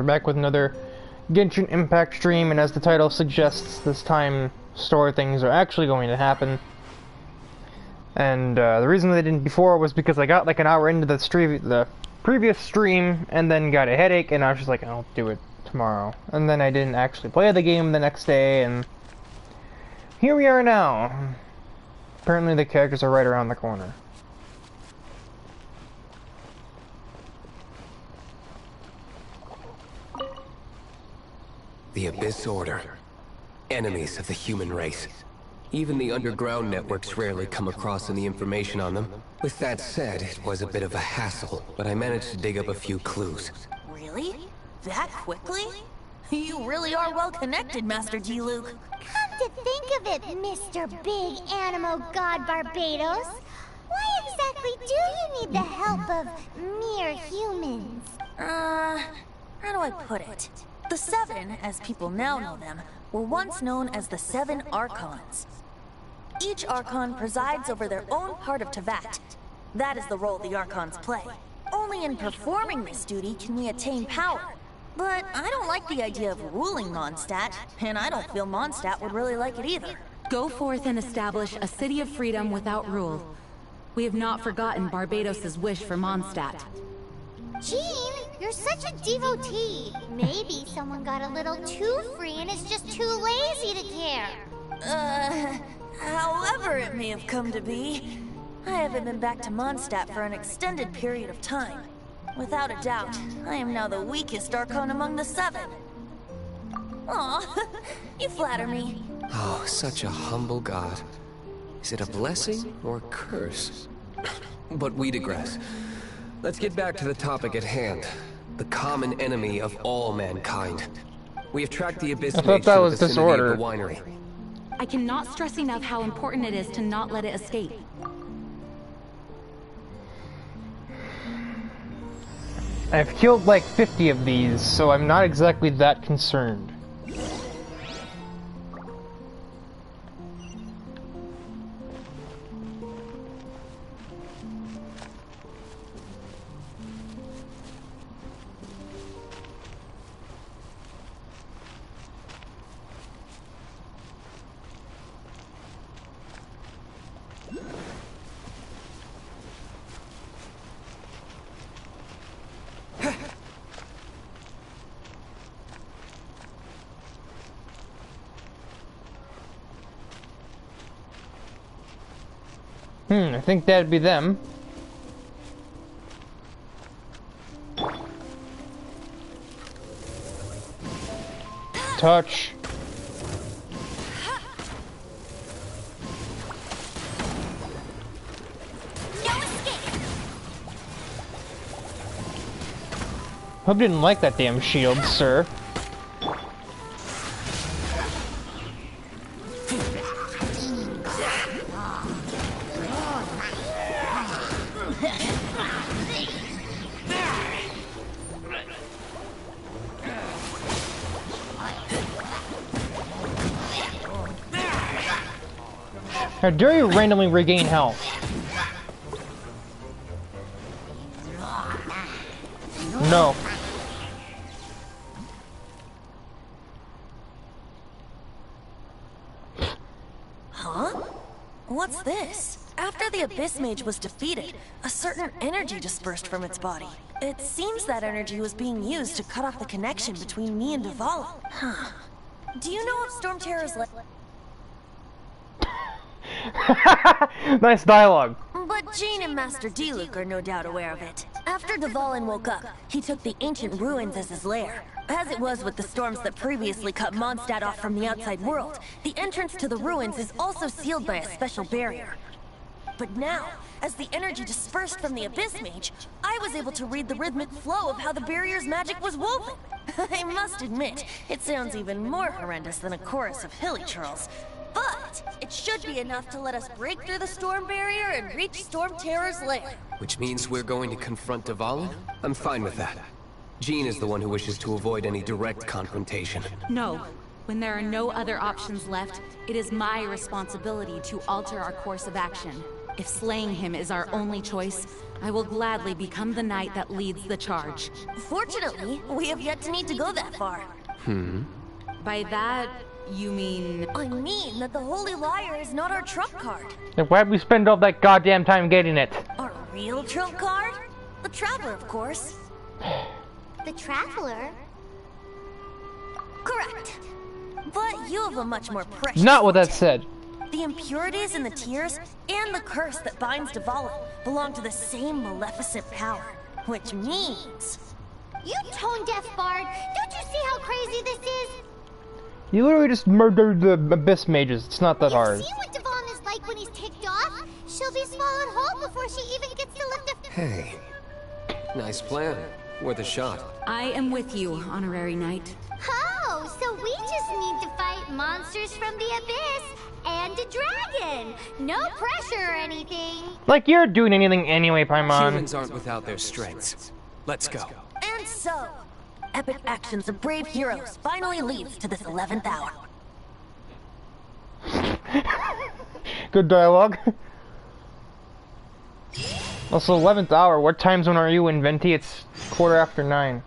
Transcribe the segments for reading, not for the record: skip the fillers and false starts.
we're back with another Genshin Impact stream, and as the title suggests, this time store things are actually going to happen. And the reason they didn't before was because I got like an hour into the previous stream, and then got a headache, and I was just like, I'll do it tomorrow. And then I didn't actually play the game the next day, and here we are now. Apparently the characters are right around the corner. The Abyss Order. Enemies of the human race. Even the underground networks rarely come across any information on them. With that said, it was a bit of a hassle, but I managed to dig up a few clues. Really? That quickly? You really are well connected, Master Diluc. Come to think of it, Mr. Big Animo God Barbados, why exactly do you need the help of mere humans? How do I put it? The Seven, as people now know them, were once known as the Seven Archons. Each Archon presides over their own part of Teyvat. That is the role the Archons play. Only in performing this duty can we attain power. But I don't like the idea of ruling Mondstadt, and I don't feel Mondstadt would really like it either. Go forth and establish a city of freedom without rule. We have not forgotten Barbados' wish for Mondstadt. Jean, you're such a devotee. Maybe someone got a little too free and is just too lazy to care. However it may have come to be, I haven't been back to Mondstadt for an extended period of time. Without a doubt, I am now the weakest Archon among the Seven. Aw, you flatter me. Oh, such a humble god. Is it a blessing or a curse? But we digress. Let's get back to the topic at hand. The common enemy of all mankind. We have tracked the Abyss Mage to the vicinity of the winery. I cannot stress enough how important it is to not let it escape. I've killed like 50 of these, so I'm not exactly that concerned. I think that'd be them. Touch. Hope you didn't like that damn shield, sir. How dare you randomly regain health? No. Huh? What's this? After the Abyss Mage was defeated, a certain energy dispersed from its body. It seems that energy was being used to cut off the connection between me and Duvall. Huh. Do you know if Storm Terror's Nice dialogue. But Jean and Master Diluc are no doubt aware of it. After Duvallin woke up, he took the ancient ruins as his lair. As it was with the storms that previously cut Mondstadt off from the outside world, the entrance to the ruins is also sealed by a special barrier. But now, as the energy dispersed from the Abyss Mage, I was able to read the rhythmic flow of how the barrier's magic was woven. I must admit, it sounds even more horrendous than a chorus of hilly churls. But it should be enough to let us break through the storm barrier and reach Storm Terror's lair. Which means we're going to confront Duvall? I'm fine with that. Jean is the one who wishes to avoid any direct confrontation. No. When there are no other options left, it is my responsibility to alter our course of action. If slaying him is our only choice, I will gladly become the knight that leads the charge. Fortunately, we have yet to need to go that far. By that, you mean... I mean that the Holy Liar is not our trump card. Then why'd we spend all that goddamn time getting it? Our real trump card? The Traveler, of course. The Traveler? Correct. But you have a much more precious... Not what that said. The impurities and the tears, and the curse that binds Dvalin belong to the same maleficent power. Which means... You tone-deaf bard! Don't you see how crazy this is? You literally just murdered the Abyss Mages. It's not that hard. You see what Dvalin is like when he's ticked off? She'll be swallowed whole before she even gets to lift a... Hey. Nice plan. Worth a shot. I am with you, Honorary Knight. Oh, so we just need to fight monsters from the Abyss and a dragon. No pressure or anything. Like you're doing anything anyway, Paimon. Humans aren't without their strengths. Let's go. And so, epic actions of brave heroes finally leads to this 11th hour. Good dialogue. Also, 11th hour. What time zone are you in, Venti? It's 9:15.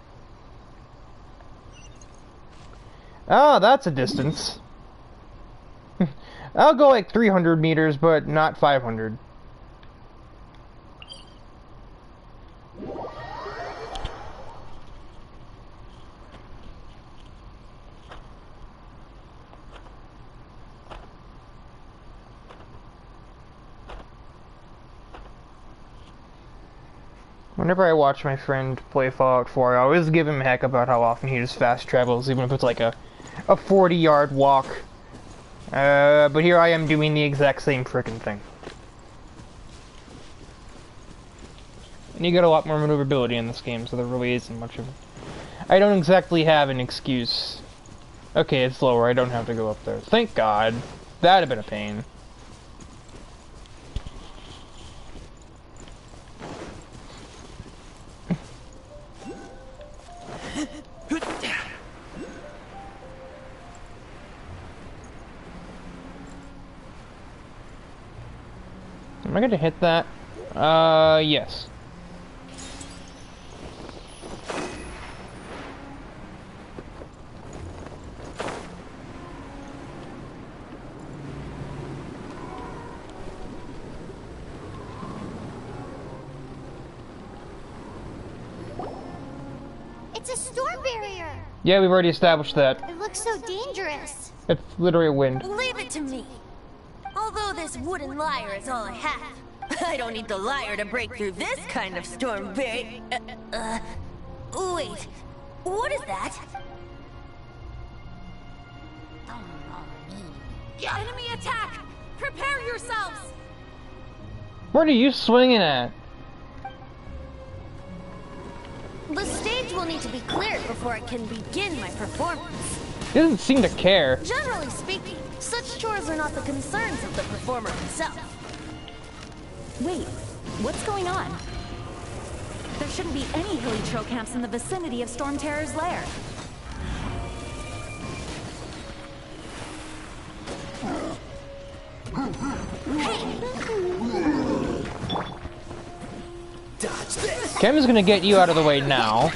Oh, that's a distance. I'll go like 300 meters, but not 500. Whenever I watch my friend play Fallout 4, I always give him heck about how often he just fast travels, even if it's like a 40-yard walk. But here I am doing the exact same frickin' thing. And you get a lot more maneuverability in this game, so there really isn't much of it. I don't exactly have an excuse. Okay, it's lower, I don't have to go up there. Thank God. That'd have been a pain. Am I gonna hit that? Yes. It's a storm barrier. Yeah, we've already established that. It looks so dangerous. It's literally a wind. Leave it to me. Although this wooden lyre is all I have, I don't need the lyre to break through this kind of storm barrier. Wait, what is that? Enemy attack! Prepare yourselves! What are you swinging at? The stage will need to be cleared before I can begin my performance. He doesn't seem to care. Generally speaking, such chores are not the concerns of the performer himself. Wait, what's going on? There shouldn't be any hilly trail camps in the vicinity of Storm Terror's lair. Dodge this. Kem's gonna get you out of the way now.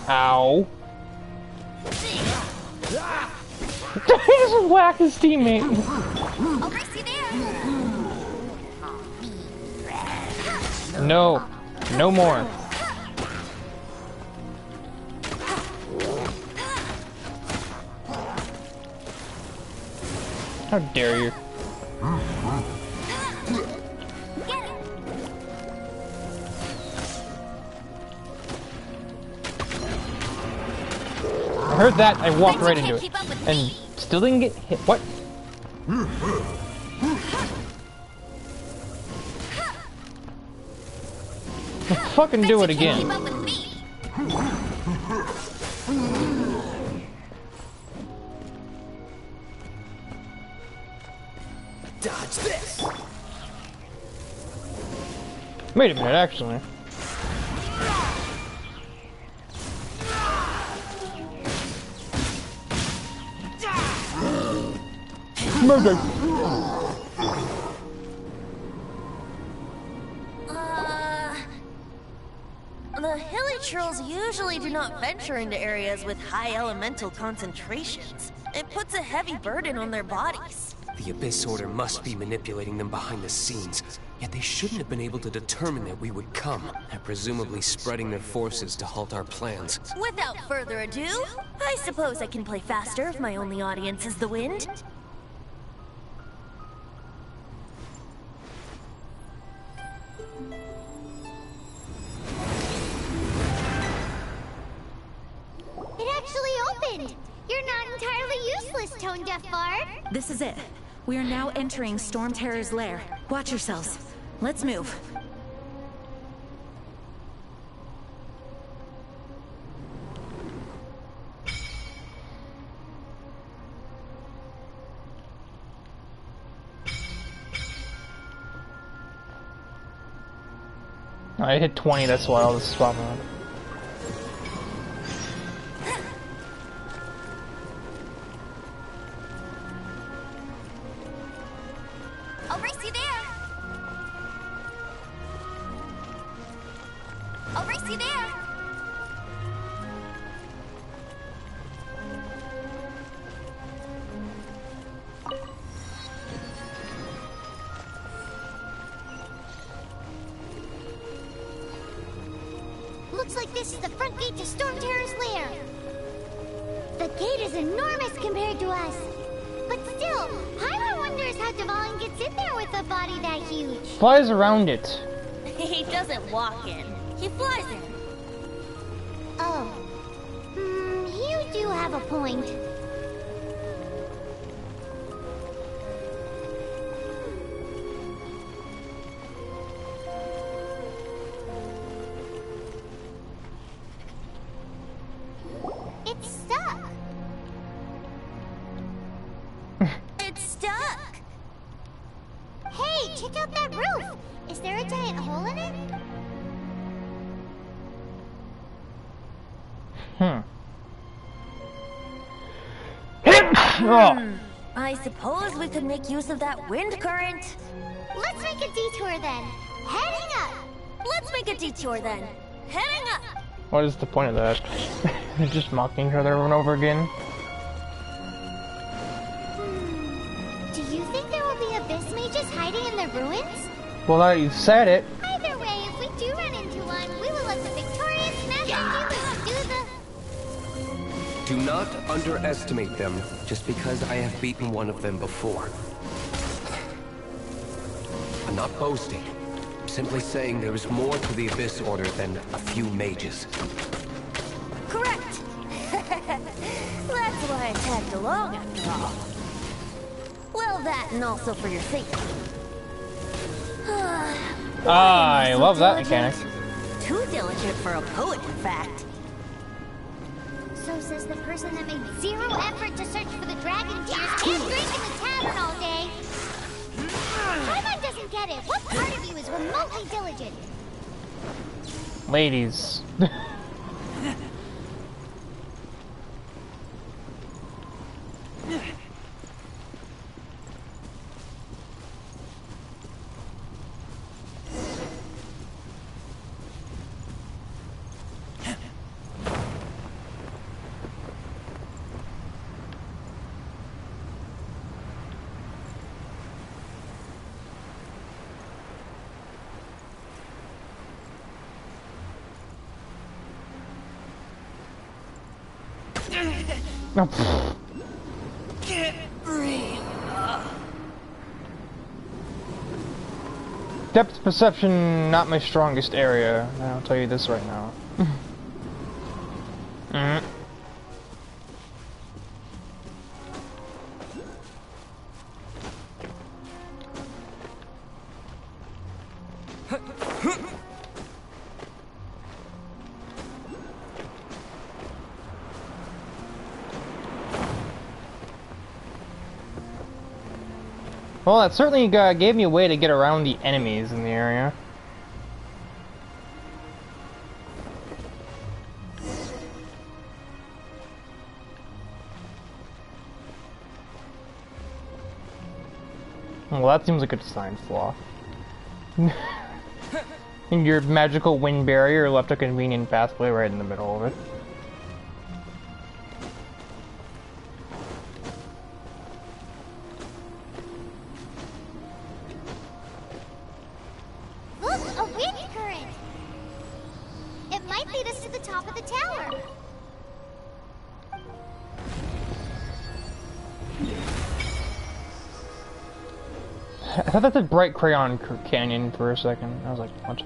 Ow. He just whacked his teammate. I'll race you there. No. No more. How dare you? Get it. I heard that, I walked right into it. And still didn't get hit. What? Fucking do it again. Keep up with me. Dodge this. Wait a minute, actually. Murder. trolls usually do not venture into areas with high elemental concentrations. It puts a heavy burden on their bodies. The Abyss Order must be manipulating them behind the scenes, yet they shouldn't have been able to determine that we would come, and presumably spreading their forces to halt our plans. Without further ado, I suppose I can play faster if my only audience is the wind. It actually opened! You're not entirely useless, Tone Deaf Bard. This is it. We are now entering Storm Terror's lair. Watch yourselves. Let's move. I hit 20, that's why all this is popping up. I'll race you there! I'll race you there! Looks like this is the front gate to Storm Terror's lair. The gate is enormous compared to us. But still, Pyra wonders how Dvalin gets in there with a body that huge. Flies around it. He doesn't walk in. He flies in. Oh. You do have a point. It's stuck. It's stuck! Hey, check out that roof. Is there a giant hole in it? Oh. I suppose we could make use of that wind current. Let's make a detour then. Heading up. Let's make a detour then. Heading up! What is the point of that? They're just mocking each other over and over again. Do you think there will be abyss mages hiding in the ruins? Well, now that you've said it. Either way, if we do run into one, we will let the victorious Master Dealers do the... Do not underestimate them just because I have beaten one of them before. I'm not boasting. I'm simply saying there is more to the Abyss Order than a few mages. Correct! That's why I tagged along after all. Well, that and also for your safety. I love that mechanic. Too diligent for a poet, in fact. So says the person that made zero effort to search for the dragon tears and drink in the tavern all day. Paimon doesn't get it. What part of you is remotely diligent? Ladies. Oh, depth perception, not my strongest area. I'll tell you this right now. Well, that certainly gave me a way to get around the enemies in the area. Well, that seems like a design flaw. And your magical wind barrier left a convenient pathway right in the middle of it. Look, a wind current! It might lead us to the top of the tower. I thought that said Bright Crayon Canyon for a second. I was like, what?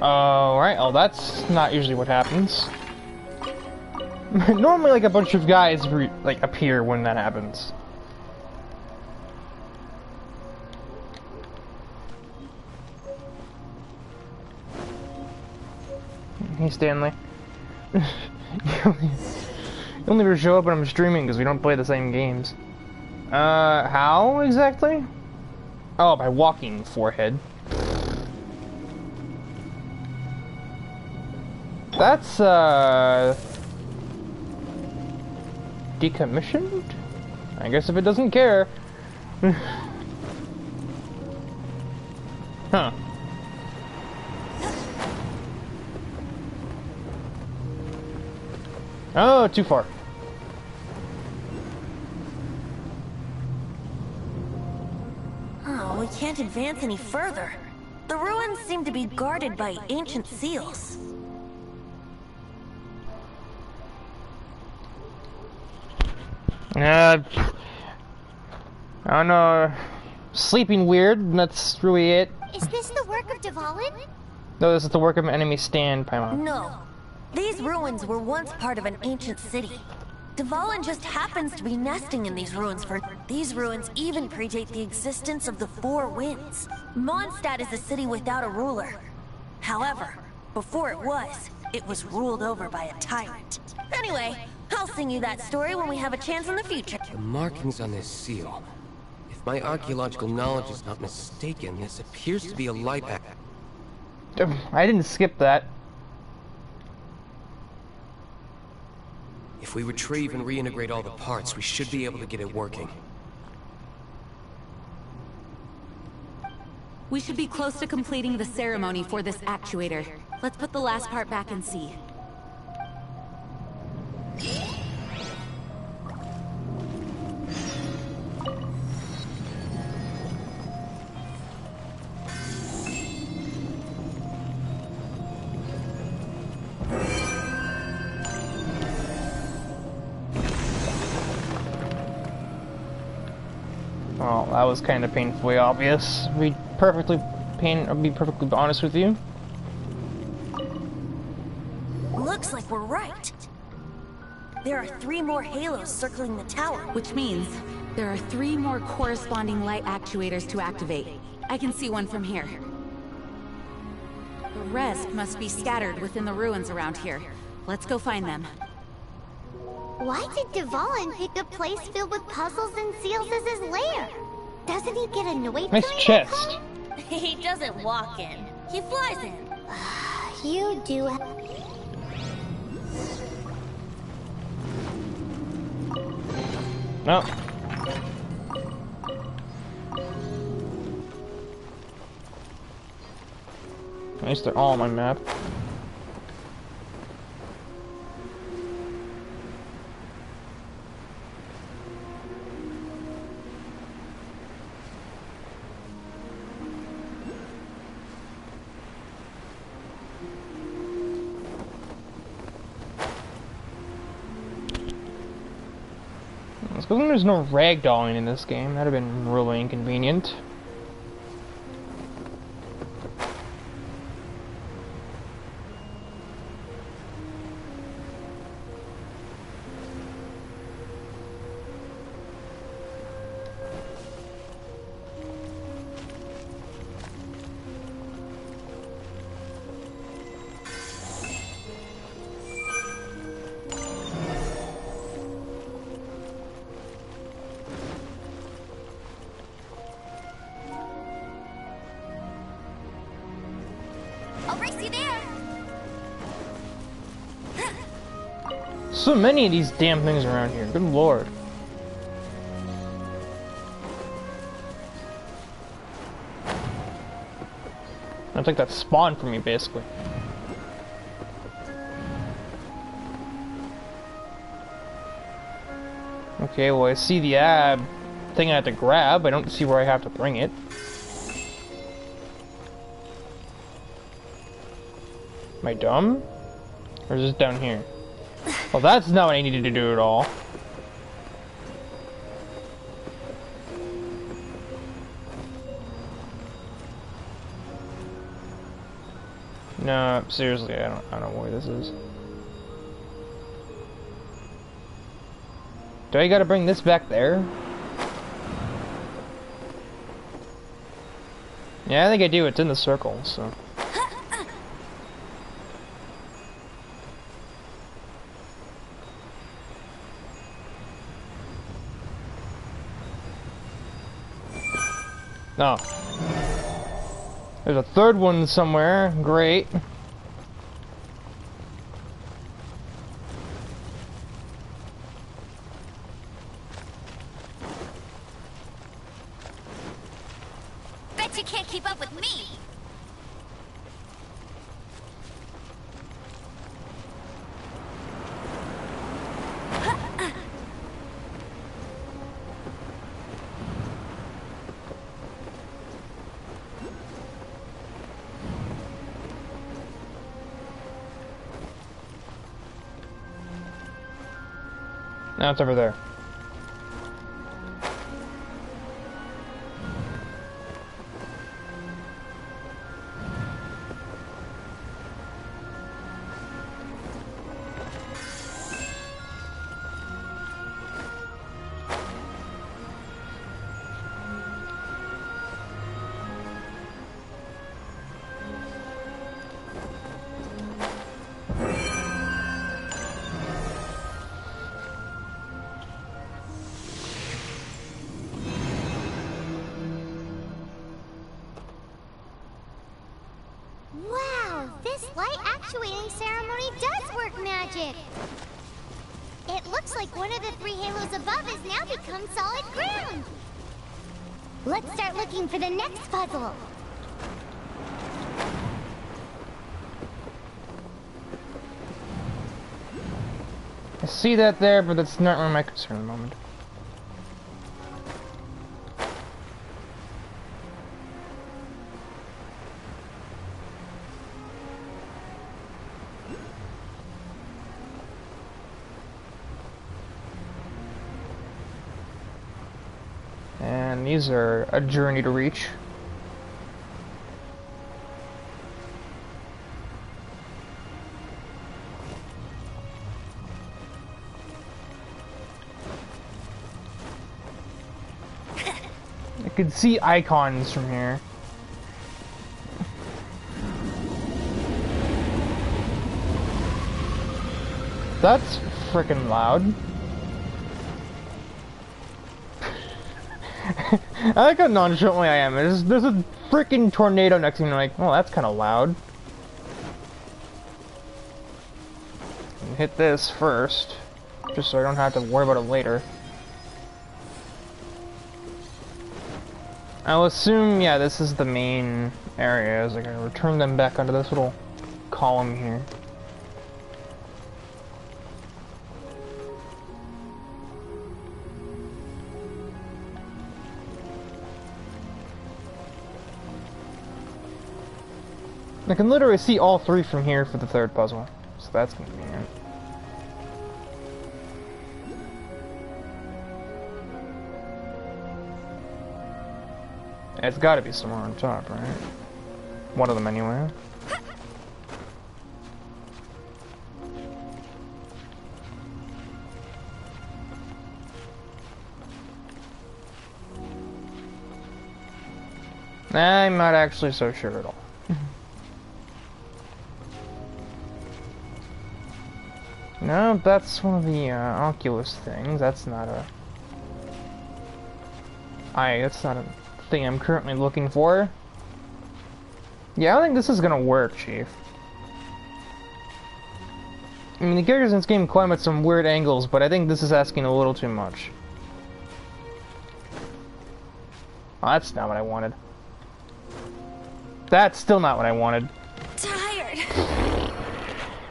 Alright, oh, that's not usually what happens. Normally, like, a bunch of guys, like, appear when that happens. Hey, Stanley. you only ever show up when I'm streaming because we don't play the same games. How exactly? Oh, by walking, forehead. That's, decommissioned? I guess if it doesn't care. Huh. Oh, too far. Oh, we can't advance any further. The ruins seem to be guarded by ancient seals. I don't know. Sleeping weird, and that's really it. Is this the work of Dvalin? No, this is the work of an enemy stand, Paimon. No. These ruins were once part of an ancient city. Dvalin just happens to be nesting in these ruins for... These ruins even predate the existence of the Four Winds. Mondstadt is a city without a ruler. However, before it was ruled over by a tyrant. Anyway, I'll sing you that story when we have a chance in the future. The markings on this seal. If my archaeological knowledge is not mistaken, this appears to be a light act. I didn't skip that. If we retrieve and reintegrate all the parts, we should be able to get it working. We should be close to completing the ceremony for this actuator. Let's put the last part back and see. Well, that was kind of painfully obvious. I'll be perfectly honest with you. Looks like we're right. There are 3 more halos circling the tower. Which means there are 3 more corresponding light actuators to activate. I can see one from here. The rest must be scattered within the ruins around here. Let's go find them. Why did Dvalin pick a place filled with puzzles and seals as his lair? Doesn't he get annoyed? Nice chest. He doesn't walk in. He flies in. You do. No. At least they're all on my map. It's because there's no ragdolling in this game. That'd have been really inconvenient. I'll race you there. So many of these damn things around here. Good lord. I think that spawned for me, basically. Okay, well I see the ab thing I have to grab. I don't see where I have to bring it. Am I dumb? Or is this down here? Well, that's not what I needed to do at all. No, seriously, I don't know where this is. Do I gotta bring this back there? Yeah, I think I do. It's in the circle, so. No. There's a third one somewhere. Great. Bet you can't keep up with me. Now it's over there. Wow, this light actuating ceremony does work magic. It looks like one of the 3 halos above has now become solid ground. Let's start looking for the next puzzle. I see that there, but that's not really my concern at the moment. And these are a journey to reach. I could see icons from here. That's frickin' loud. I like how nonchalantly I am. There's a freaking tornado next to me. I'm like, oh, that's kind of loud. Hit this first, just so I don't have to worry about it later. I'll assume, yeah, this is the main area. As I gotta return them back onto this little column here. I can literally see all 3 from here for the 3rd puzzle, so that's convenient. It's gotta be somewhere on top, right? One of them anyway. I'm not actually so sure at all. No, that's one of the Oculus things. That's not a... that's not a thing I'm currently looking for. Yeah, I don't think this is gonna work, Chief. I mean, the characters in this game climb at some weird angles, but I think this is asking a little too much. Oh, that's not what I wanted. That's still not what I wanted. Tired.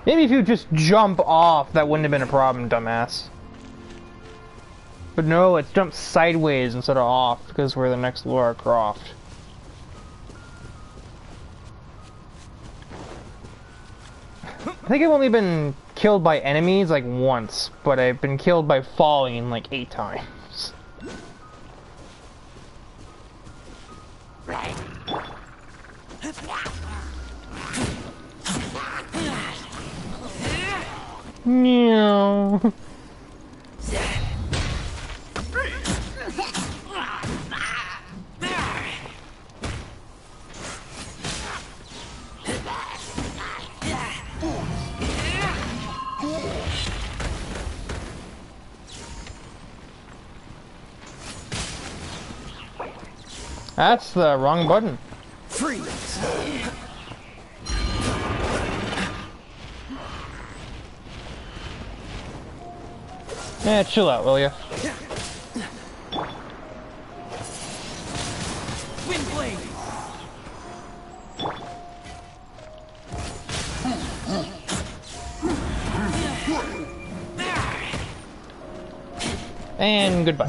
Maybe if you just jump off, that wouldn't have been a problem, dumbass. But no, it's jumped sideways instead of off, because we're the next Lara Croft. I think I've only been killed by enemies like once, but I've been killed by falling like 8 times. Meow. That's the wrong button. Freeze! Yeah, chill out, will ya? Wind blade! And goodbye.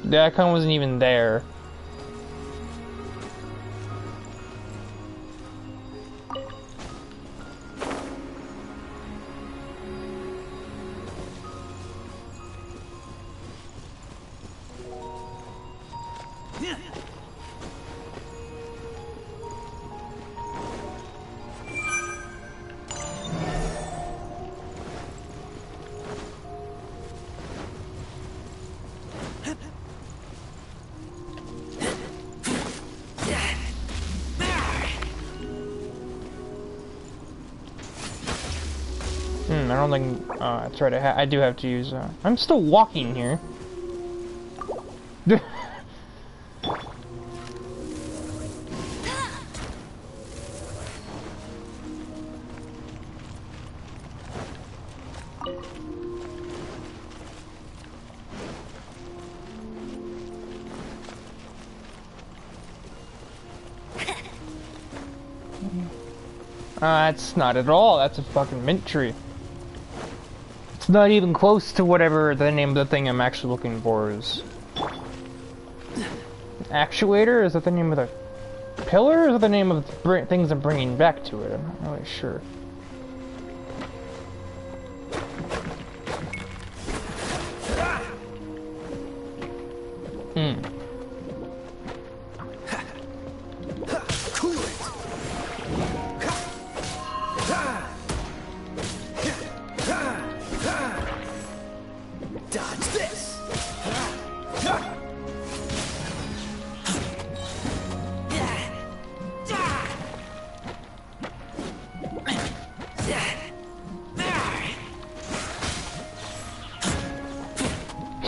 The icon wasn't even there. I don't think. That's right. I do have to use. I'm still walking here. That's not at all. That's a fucking mint tree. It's not even close to whatever the name of the thing I'm actually looking for is. Actuator? Is that the name of the pillar? Or is that the name of the things I'm bringing back to it? I'm not really sure.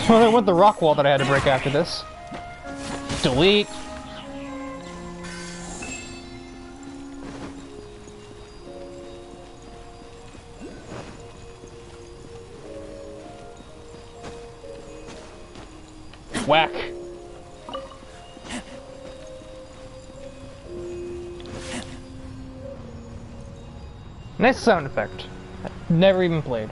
Well, I want the rock wall that I had to break after this. Delete. Whack. Nice sound effect. Never even played.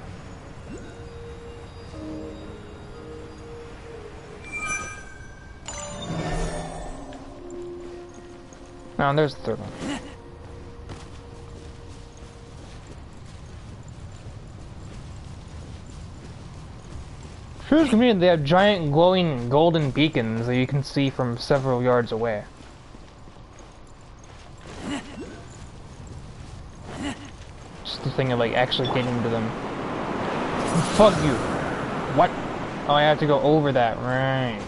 Oh, and there's the third one. Sure to me they have giant glowing golden beacons that you can see from several yards away. Just the thing of like actually getting to them. Fuck you! What? Oh, I have to go over that, right.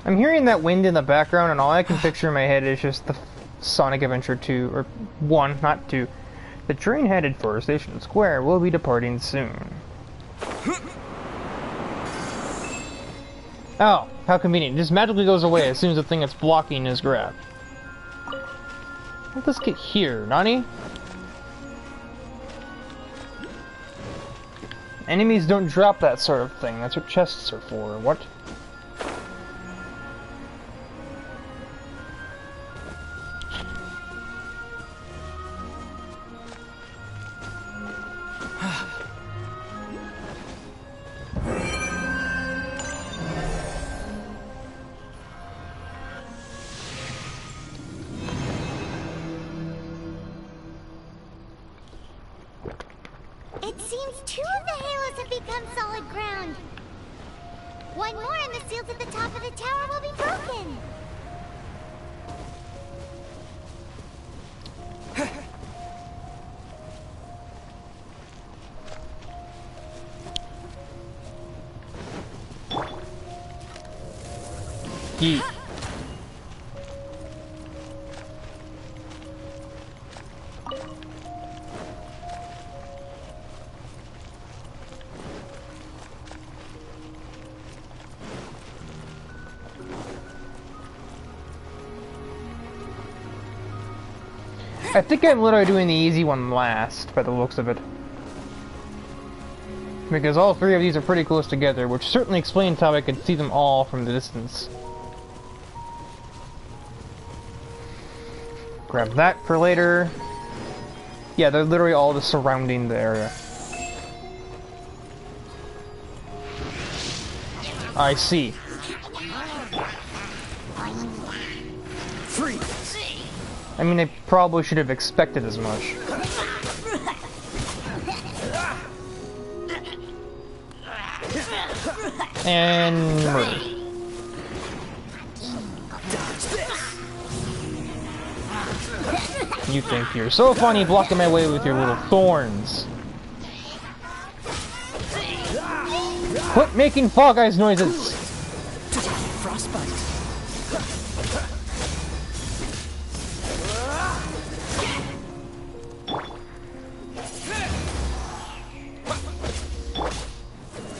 I'm hearing that wind in the background, and all I can picture in my head is just the Sonic Adventure 2, or 1, not 2. The train headed for Station Square will be departing soon. Oh, how convenient. It just magically goes away as soon as the thing that's blocking is grabbed. Let us get here, Nani? Enemies don't drop that sort of thing. That's what chests are for. What? It seems 2 of the halos have become solid ground. 1 more and the seals at the top of the tower will be broken. Yeet. I think I'm literally doing the easy one last, by the looks of it. Because all 3 of these are pretty close together, which certainly explains how I could see them all from the distance. Grab that for later. Yeah, they're literally all just surrounding the area. I see. I mean, I probably should have expected as much. And murder. You think you're so funny blocking my way with your little thorns. Quit making Fall Guys noises! Frostbite.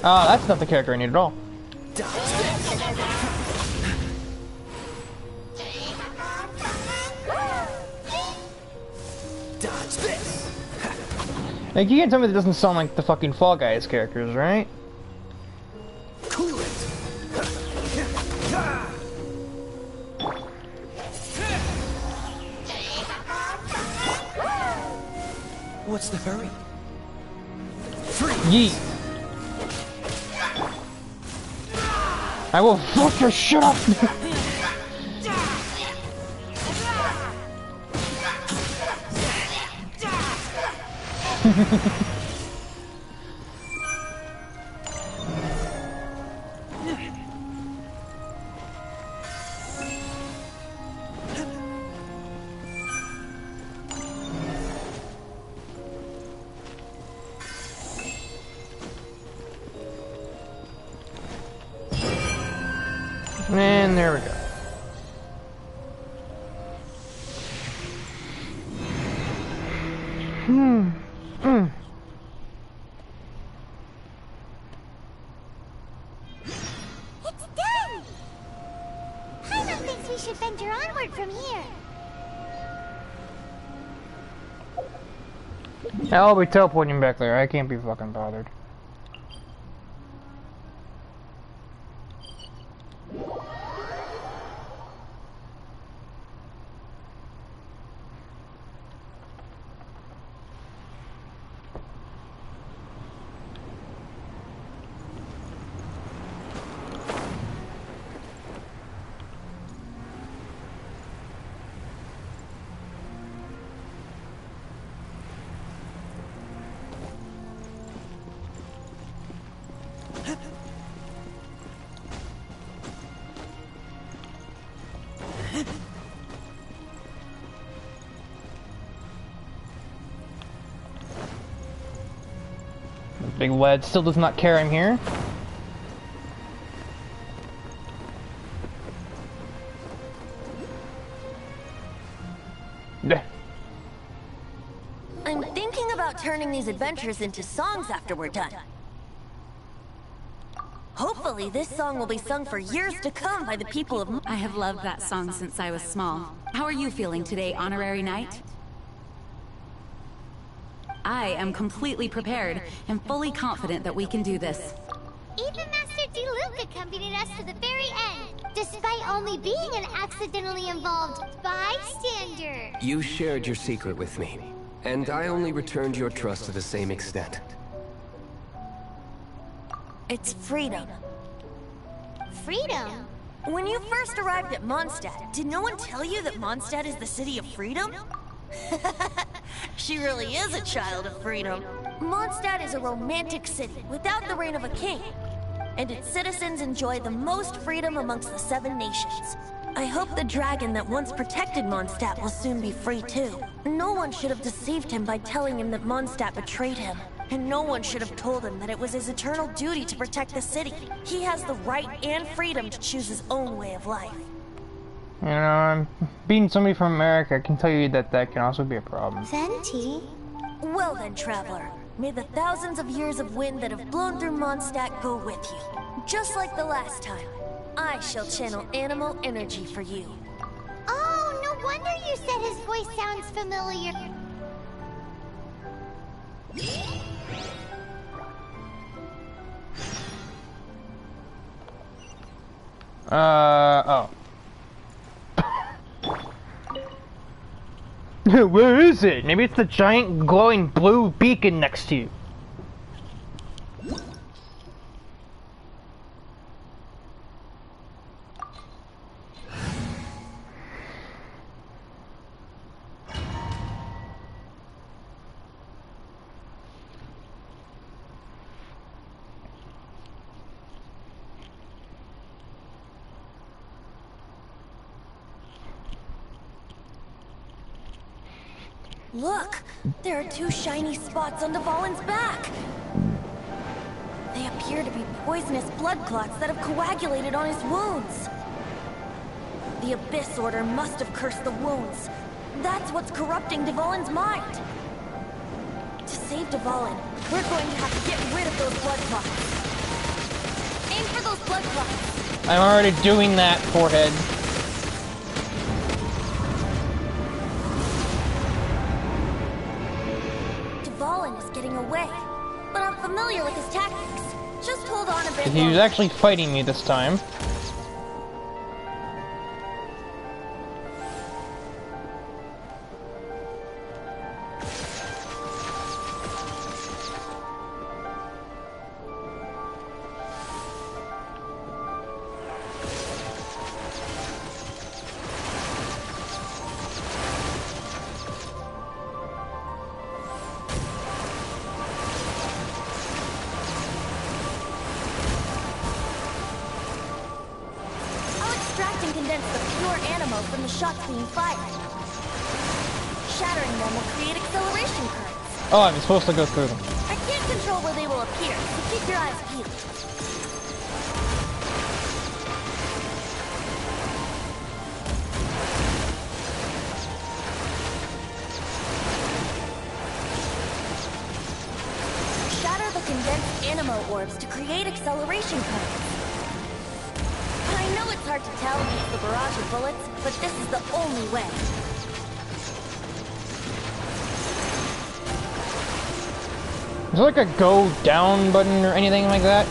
Ah, that's not the character I need at all. Like, you can't tell me that doesn't sound like the fucking Fall Guys characters, right? Cool it. What's the hurry? Yeet. I will fuck your shit up! And there we go. It's done! Paimon thinks we should venture onward from here. I'll be teleporting back there. I can't be fucking bothered. Big lead still does not care I'm here. I'm thinking about turning these adventures into songs after we're done. Hopefully, this song will be sung for years to come by the people of... I have loved that song since I was small. How are you feeling today, Honorary Knight? I am completely prepared and fully confident that we can do this. Even Master Diluc accompanied us to the very end, despite only being an accidentally involved bystander. You shared your secret with me, and I only returned your trust to the same extent. It's freedom. Freedom? When you first arrived at Mondstadt, did no one tell you that Mondstadt is the city of freedom? She really is a child of freedom. Mondstadt is a romantic city without the reign of a king, and its citizens enjoy the most freedom amongst the 7 nations. I hope the dragon that once protected Mondstadt will soon be free too. No one should have deceived him by telling him that Mondstadt betrayed him. And no one should have told him that it was his eternal duty to protect the city. He has the right and freedom to choose his own way of life. You know, being somebody from America, I can tell you that that can also be a problem. Venti? Well then, traveler, may the thousands of years of wind that have blown through Mondstadt go with you. Just like the last time, I shall channel animal energy for you. Oh, no wonder you said his voice sounds familiar. Oh. Where is it? Maybe it's the giant glowing blue beacon next to you. Look! There are 2 shiny spots on Dvalin's back! They appear to be poisonous blood clots that have coagulated on his wounds. The Abyss Order must have cursed the wounds. That's what's corrupting Dvalin's mind. To save Dvalin, we're going to have to get rid of those blood clots. Aim for those blood clots. I'm already doing that, forehead. Dvalin is getting away, but I'm familiar with his tactics. Just hold on a bit He was longer. actually fighting me this time. From the shots being fired. Shattering them will create acceleration currents. Oh, I'm supposed to go through them. I can't control where they will appear, so keep your eyes peeled. Shatter the condensed animo orbs to create acceleration currents. I know it's hard to tell against the barrage of bullets, but this is the only way. Is there like a go down button or anything like that?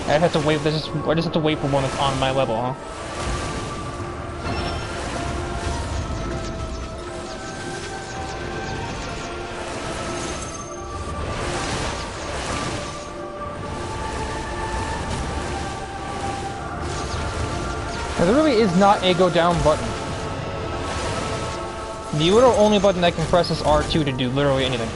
I have to wait. I just have to wait for one that's on my level, huh? Now, there really is not a go down button. The literal only button I can press is R2 to do literally anything.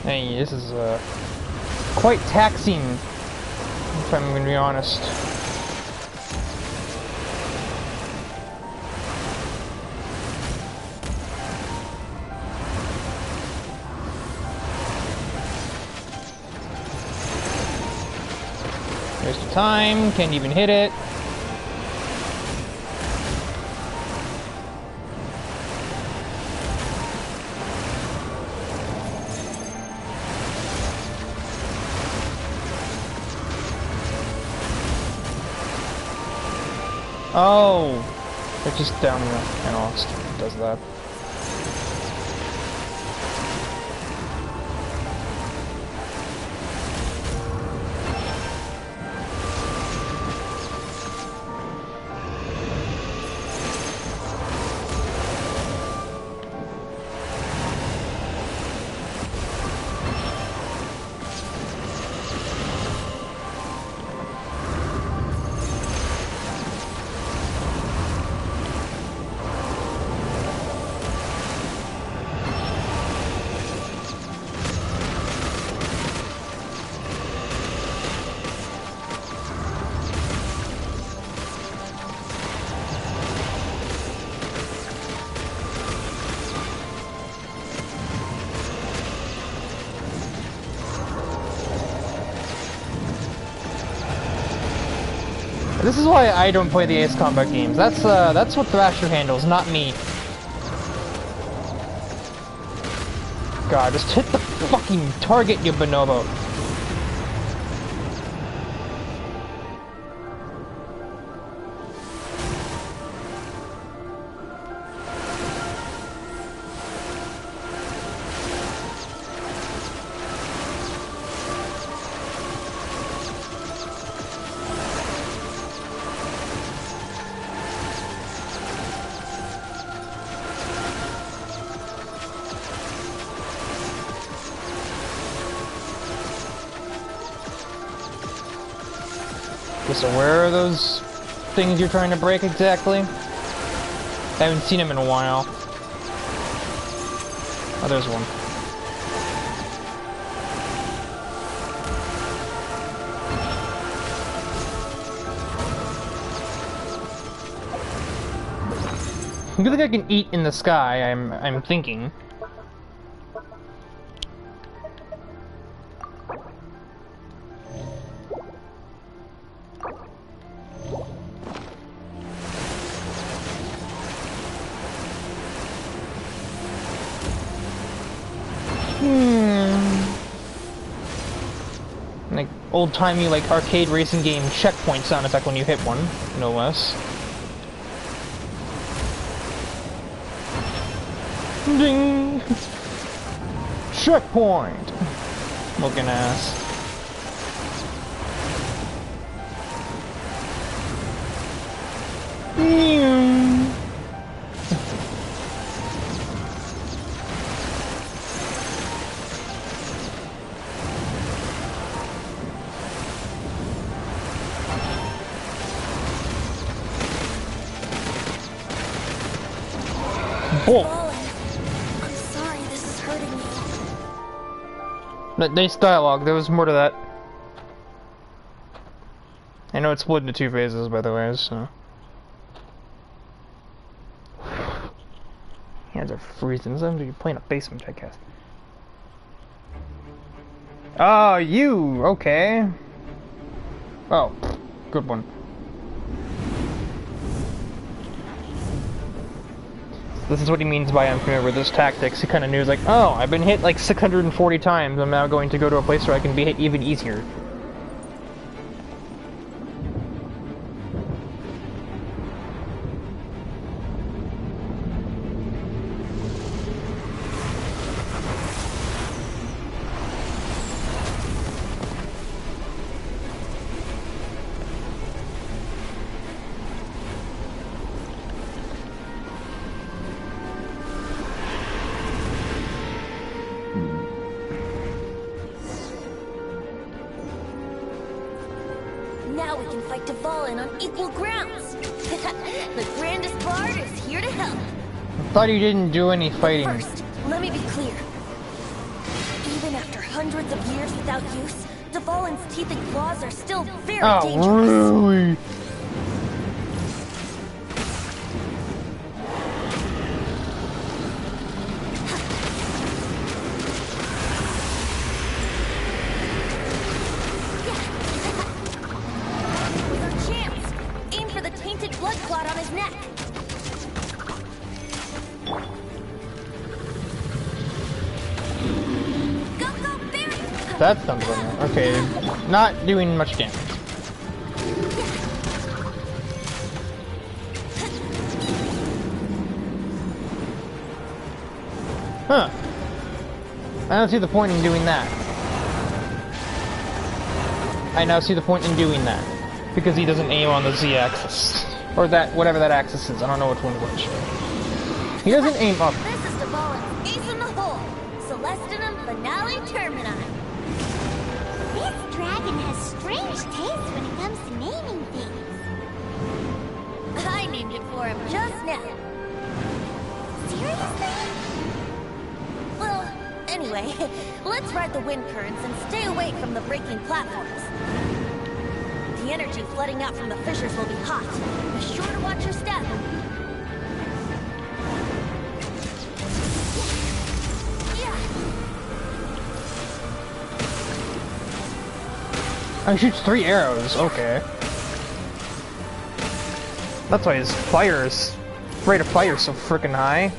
Hey, this is quite taxing, if I'm gonna be honest. Waste of time, can't even hit it. Oh, it's just down the panel does that. This is why I don't play the Ace Combat games. That's what Thrasher handles, not me. God, just hit the fucking target, you bonobo. So where are those things you're trying to break exactly? I haven't seen them in a while. Oh, there's one. I feel like I can eat in the sky, I'm thinking. Like old-timey, like arcade racing game checkpoint sound effect when you hit one, no less. Ding! Checkpoint! Looking ass. Oh. I'm sorry this is hurting you. Nice dialogue, there was more to that. I know it's split into two phases, by the way, so... Hands are freezing. Sometimes you're playing a basement, I guess. Oh, you! Okay. Oh, good one. This is what he means by I'm familiar with his tactics. He kind of knew, like, oh, I've been hit like 640 times. I'm now going to go to a place where I can be hit even easier. Now we can fight Dvalin on equal grounds. The grandest bard is here to help. I thought you didn't do any fighting. First, let me be clear. Even after hundreds of years without use, Dvalin's teeth and claws are still very Oh, dangerous. really? With our chance, aim for the tainted blood clot on his neck. Go, go, Barry! That's something. Okay, not doing much damage. Huh. I don't see the point in doing that. I now see the point in doing that. Because he doesn't aim on the Z-axis. Or that, whatever that axis is. I don't know which one's which. He doesn't aim up. This is Dvalin's ace in the hole. Celestinum Finale Termini. This dragon has strange taste when it comes to naming things. I named it for him just now. Seriously? Well, anyway, let's ride the wind currents and stay away from the breaking platforms. The energy flooding out from the fissures will be hot. Be sure to watch your step. Oh, he shoots 3 arrows. Okay. That's why his rate of fire is so freaking high.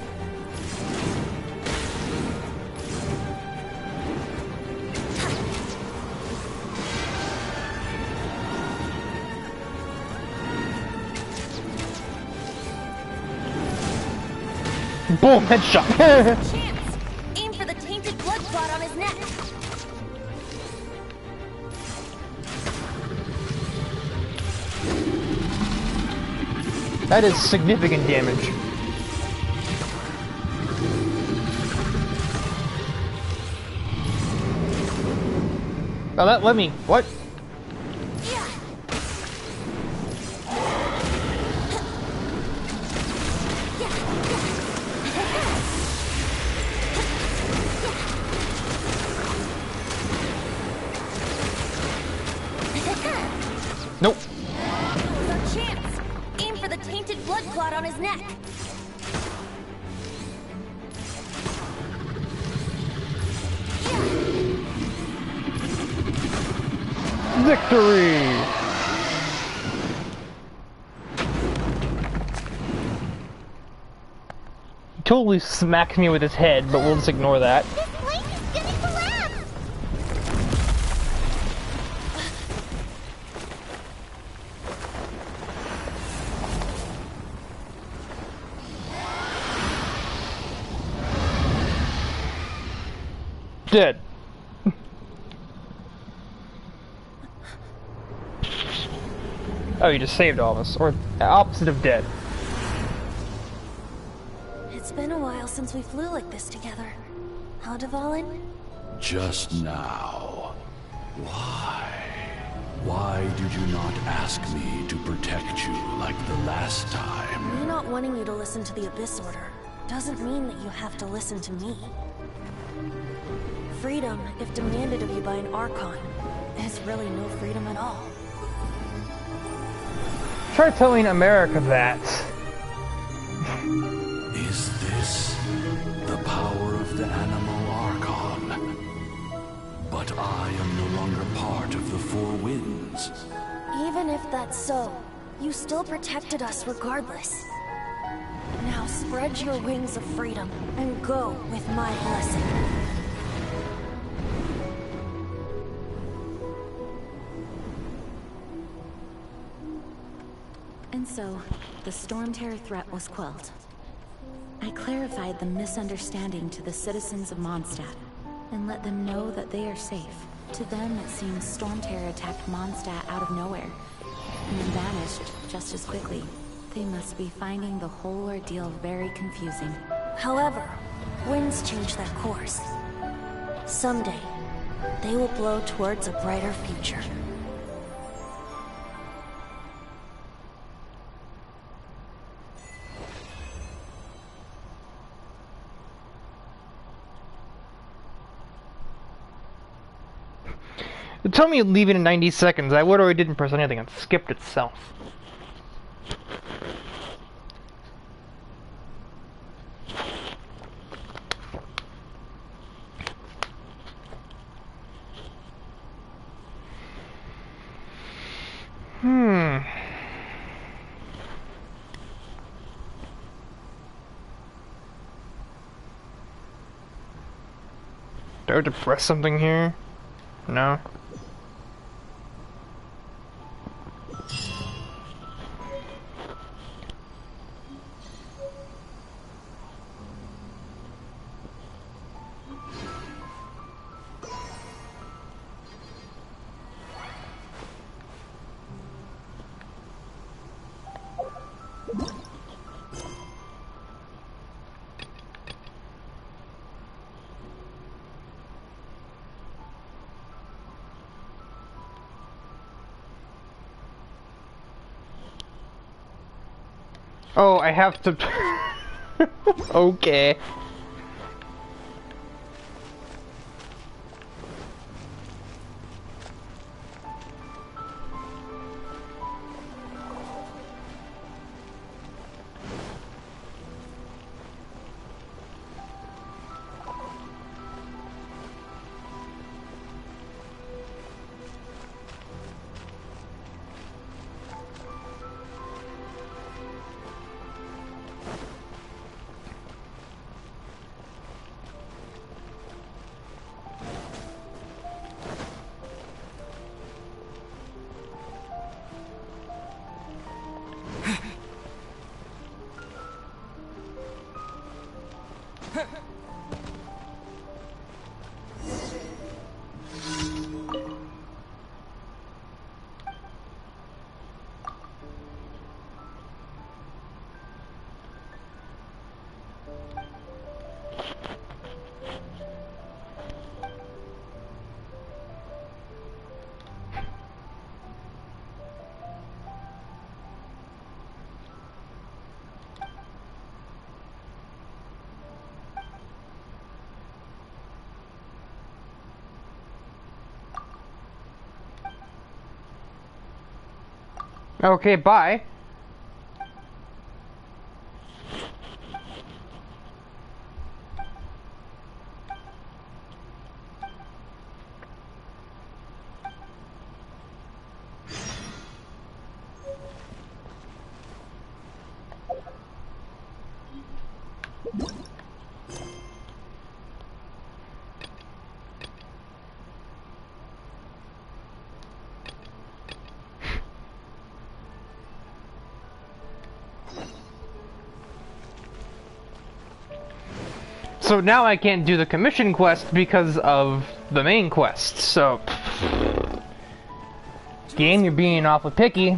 Boom! Headshot! Chance! Aim for the tainted blood clot on his neck. That is significant damage. Oh, that let me. What? Nope. Now's our chance. Aim for the tainted blood clot on his neck. Victory! He totally smacked me with his head, but we'll just ignore that. This place is gonna collapse! Dead. Oh, you just saved all of us. Or opposite of dead. It's been a while since we flew like this together. Huh, Dvalin? Just now. Why? Why did you not ask me to protect you like the last time? Me not wanting you to listen to the Abyss Order doesn't mean that you have to listen to me. Freedom, if demanded of you by an Archon, is really no freedom at all. Try telling America that. Is this the power of the animal Archon? But I am no longer part of the Four Winds. Even if that's so, you still protected us regardless. Now spread your wings of freedom and go with my blessing. And so, the Storm Terror threat was quelled. I clarified the misunderstanding to the citizens of Mondstadt, and let them know that they are safe. To them, it seems Storm Terror attacked Mondstadt out of nowhere, and then vanished just as quickly. They must be finding the whole ordeal very confusing. However, winds change their course. Someday, they will blow towards a brighter future. It told me leaving in 90 seconds. I literally didn't press anything. It skipped itself. Do I have to press something here? No. Oh, I have to... Okay. Okay, bye. So now I can't do the commission quest because of the main quest, so... Game, you're being awfully picky.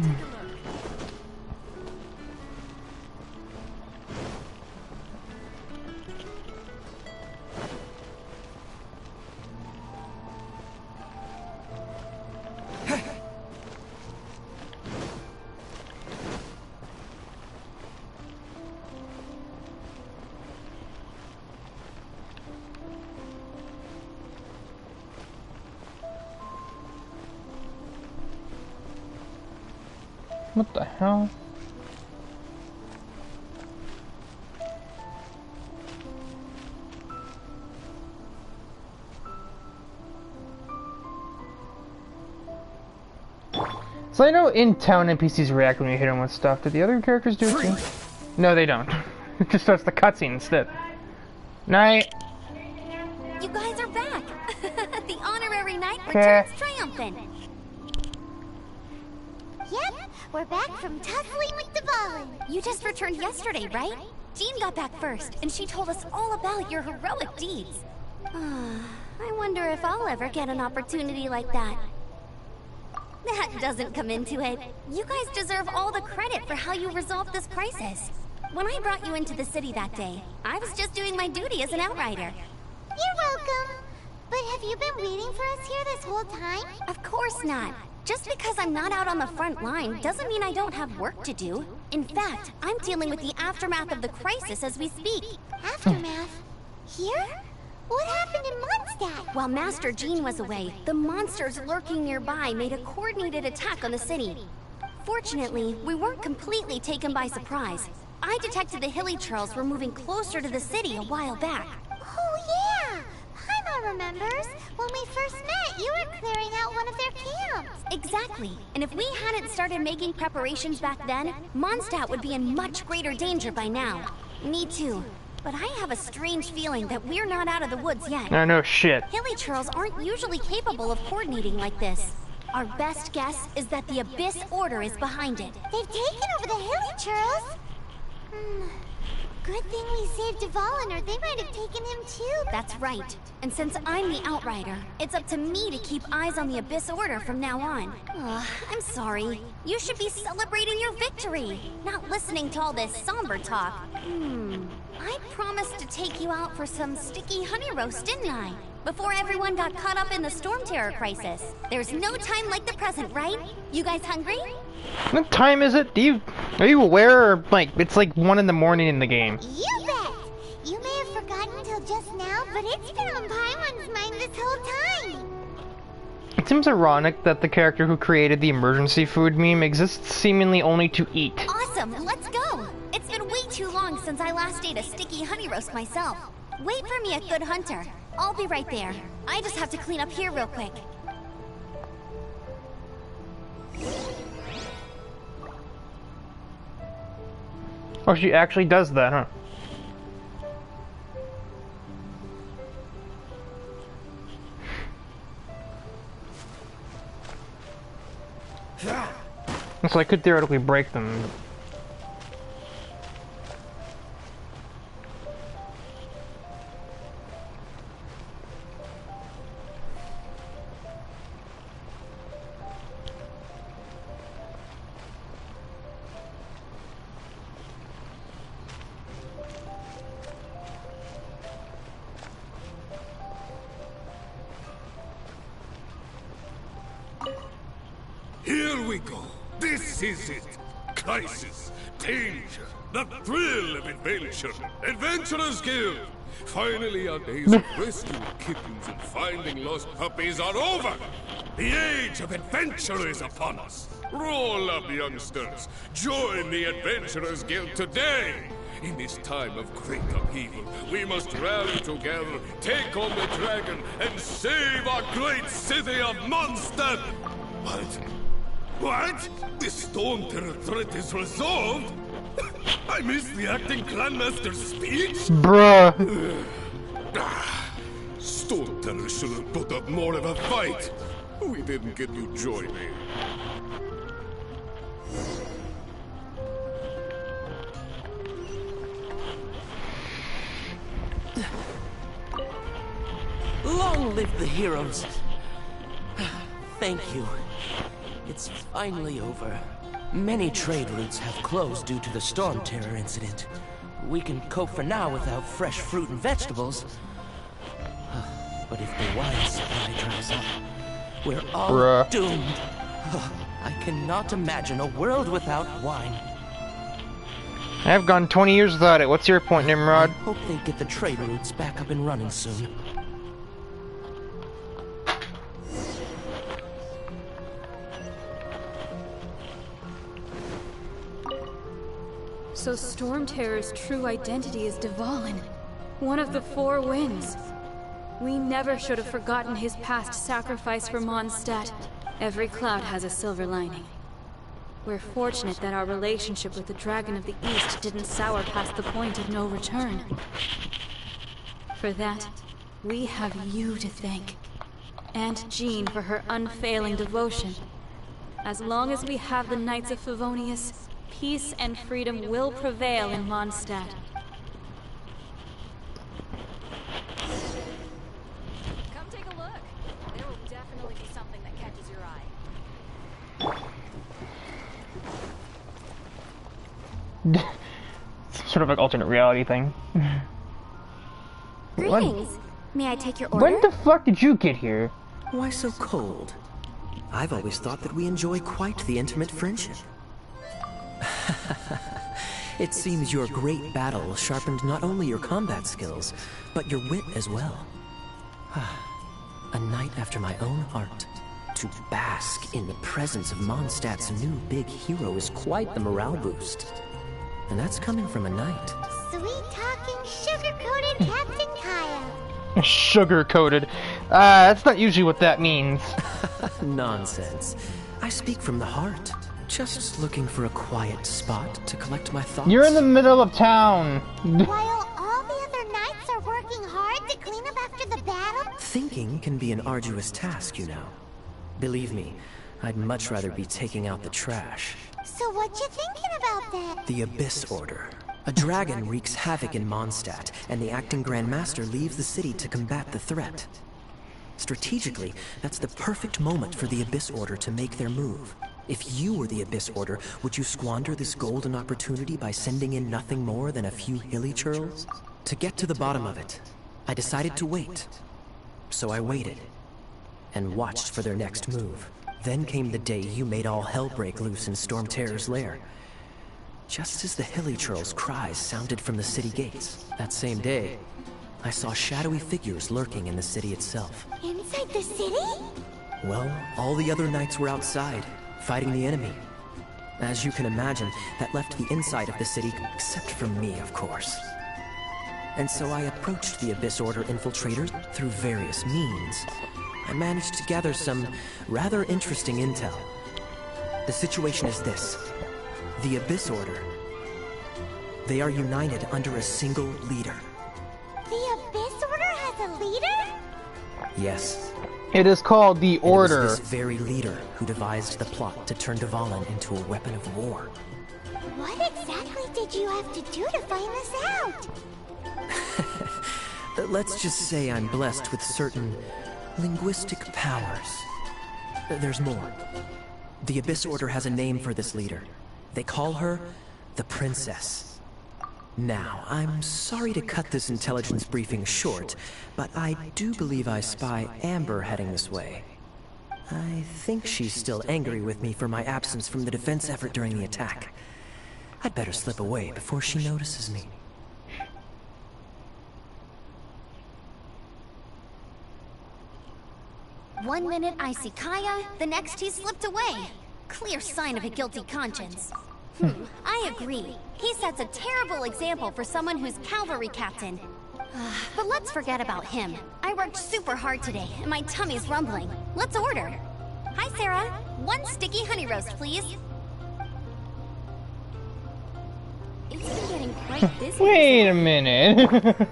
What the hell? So I know in-town NPCs react when you hit them with stuff. Do the other characters do it too? No, they don't. It just starts the cutscene instead. Night. You guys are back. The honorary knight Okay. returns triumphant. Yep, we're back from tussling with Dvalin. You just returned yesterday, right? Jean got back first, and she told us all about your heroic deeds. I wonder if I'll ever get an opportunity like that. That doesn't come into it. You guys deserve all the credit for how you resolved this crisis. When I brought you into the city that day, I was just doing my duty as an outrider. You're welcome. But have you been waiting for us here this whole time? Of course not. Just because I'm not out on the front line doesn't mean I don't have work to do. In fact, I'm dealing with the aftermath of the crisis as we speak. Aftermath? Here? What happened in Mondstadt? While Master Jean was away, the monsters lurking nearby made a coordinated attack on the city. Fortunately, we weren't completely taken by surprise. I detected the Hilly Churls were moving closer to the city a while back. Oh yeah! Paimon remembers. When we first met, you were clearing out one of their camps. Exactly. And if we hadn't started making preparations back then, Mondstadt would be in much greater danger by now. Me too. But I have a strange feeling that we're not out of the woods yet. No shit. Hilly Churls aren't usually capable of coordinating like this. Our best guess is that the Abyss Order is behind it. They've taken over the Hilly Churls. Good thing we saved Dvalin, or they might have taken him too. That's right. And since I'm the Outrider, it's up to me to keep eyes on the Abyss Order from now on. I'm sorry. You should be celebrating your victory, not listening to all this somber talk. I promised to take you out for some sticky honey roast, didn't I? Before everyone got caught up in the Storm Terror crisis. There's no time like the present, right? You guys hungry? What time is it? Are you aware? Or, like, it's like 1 in the morning in the game. You bet! You may have forgotten until just now, but it's been on Paimon's mind this whole time. It seems ironic that the character who created the emergency food meme exists seemingly only to eat. Awesome, let's go! It's been way too long since I last ate a sticky honey roast myself. Wait for me at Good Hunter. I'll be right there. I just have to clean up here real quick. Oh, she actually does that, huh? So I could theoretically break them. Here we go. This is it. Crisis, danger, the thrill of adventure. Adventurers Guild. Finally, our days of rescuing kittens and finding lost puppies are over. The age of adventure is upon us. Roll up, youngsters. Join the Adventurers Guild today. In this time of great upheaval, we must rally together, take on the dragon, and save our great city of Mondstadt. What? The Storm Terror threat is resolved? I missed the acting clanmaster's speech? Bruh. Storm Terror should have put up more of a fight. We didn't get to join in. Long live the heroes. Thank you. It's finally over. Many trade routes have closed due to the Storm Terror incident. We can cope for now without fresh fruit and vegetables. But if the wine supply dries up, we're all doomed. I cannot imagine a world without wine. I've gone 20 years without it. What's your point, Nimrod? I hope they get the trade routes back up and running soon. So Storm Terror's true identity is Dvalin, one of the Four Winds. We never should have forgotten his past sacrifice for Mondstadt. Every cloud has a silver lining. We're fortunate that our relationship with the Dragon of the East didn't sour past the point of no return. For that, we have you to thank. And Jean for her unfailing devotion. As long as we have the Knights of Favonius, peace and freedom will prevail in Mondstadt. Come take a look. There will definitely be something that catches your eye. Sort of like alternate reality thing. Greetings. May I take your order? When the fuck did you get here? Why so cold? I've always thought that we enjoy quite the intimate friendship. It seems your great battle sharpened not only your combat skills, but your wit as well. A night after my own heart. To bask in the presence of Mondstadt's new big hero is quite the morale boost. And that's coming from a knight. Sweet-talking, sugar-coated Captain Kaya. Sugar-coated. That's not usually what that means. Nonsense. I speak from the heart. Just looking for a quiet spot to collect my thoughts. You're in the middle of town. While all the other knights are working hard to clean up after the battle? Thinking can be an arduous task, you know. Believe me, I'd much rather be taking out the trash. So what you thinking about that? The Abyss Order. A dragon wreaks havoc in Mondstadt, and the acting Grand Master leaves the city to combat the threat. Strategically, that's the perfect moment for the Abyss Order to make their move. If you were the Abyss Order, would you squander this golden opportunity by sending in nothing more than a few hilly churls? To get to the bottom of it, I decided to wait. So I waited, and watched for their next move. Then came the day you made all hell break loose in Storm Terror's lair. Just as the hilly churls' cries sounded from the city gates, that same day, I saw shadowy figures lurking in the city itself. Inside the city? Well, all the other knights were outside, fighting the enemy. As you can imagine, that left the inside of the city, except for me, of course. And so I approached the Abyss Order infiltrators through various means. I managed to gather some rather interesting intel. The situation is this. The Abyss Order. They are united under a single leader. The Abyss Order has a leader? Yes. It is called the Order. It was this very leader who devised the plot to turn Dvalin into a weapon of war. What exactly did you have to do to find this out? Let's just say I'm blessed with certain linguistic powers. There's more. The Abyss Order has a name for this leader. They call her the Princess. Now, I'm sorry to cut this intelligence briefing short, but I do believe I spy Amber heading this way. I think she's still angry with me for my absence from the defense effort during the attack. I'd better slip away before she notices me. One minute I see Kaya, the next he slipped away. Clear sign of a guilty conscience. I agree. He sets a terrible example for someone who's cavalry captain. But let's forget about him. I worked super hard today, and my tummy's rumbling. Let's order. Hi, Sarah. 1 sticky honey roast, please. It's been getting quite busy. Wait a minute.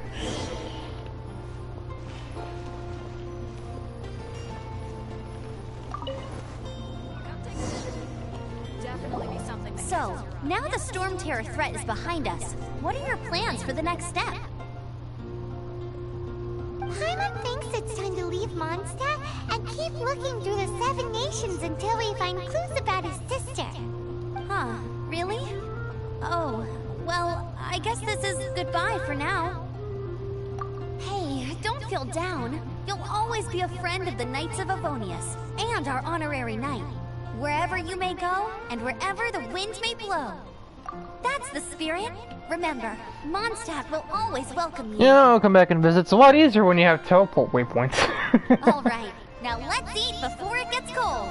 So, now the Storm Terror threat is behind us. What are your plans for the next step? Paimon thinks it's time to leave Mondstadt and keep looking through the 7 nations until we find clues about his sister. Huh, really? Oh, well, I guess this is goodbye for now. Hey, don't feel down. You'll always be a friend of the Knights of Avonius, and our honorary knight. Wherever you may go, and wherever the wind may blow. That's the spirit. Remember, Mondstadt will always welcome you. Yeah, I'll come back and visit. It's a lot easier when you have teleport waypoints. Alright, now let's eat before it gets cold.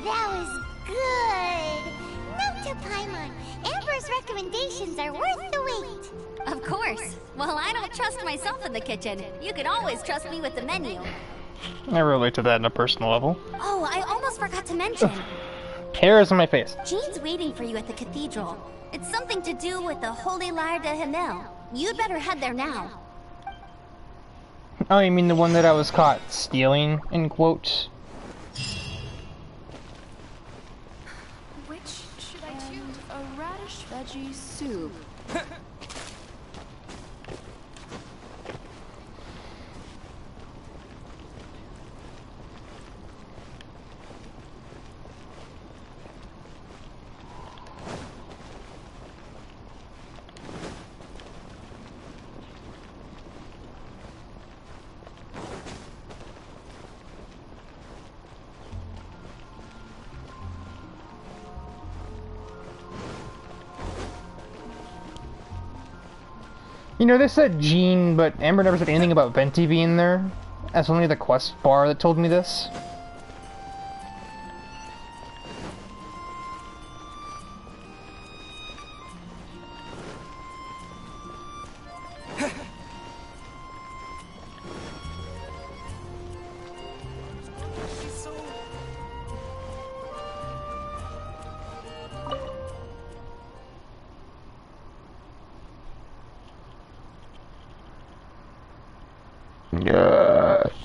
That was good. Note to Paimon, Amber's recommendations are worth the wait. Of course. Well, I don't trust myself in the kitchen. You can always trust me with the menu. I relate to that on a personal level. Oh, I almost forgot to mention. Hairs on my face. Jean's waiting for you at the cathedral. It's something to do with the Holy Lyre de Himmel. You'd better head there now. Oh, you mean the one that I was caught stealing, in quotes? Which should I choose? A radish veggie soup. You know, they said Jean, but Amber never said anything about Venti being there. That's only the quest bar that told me this.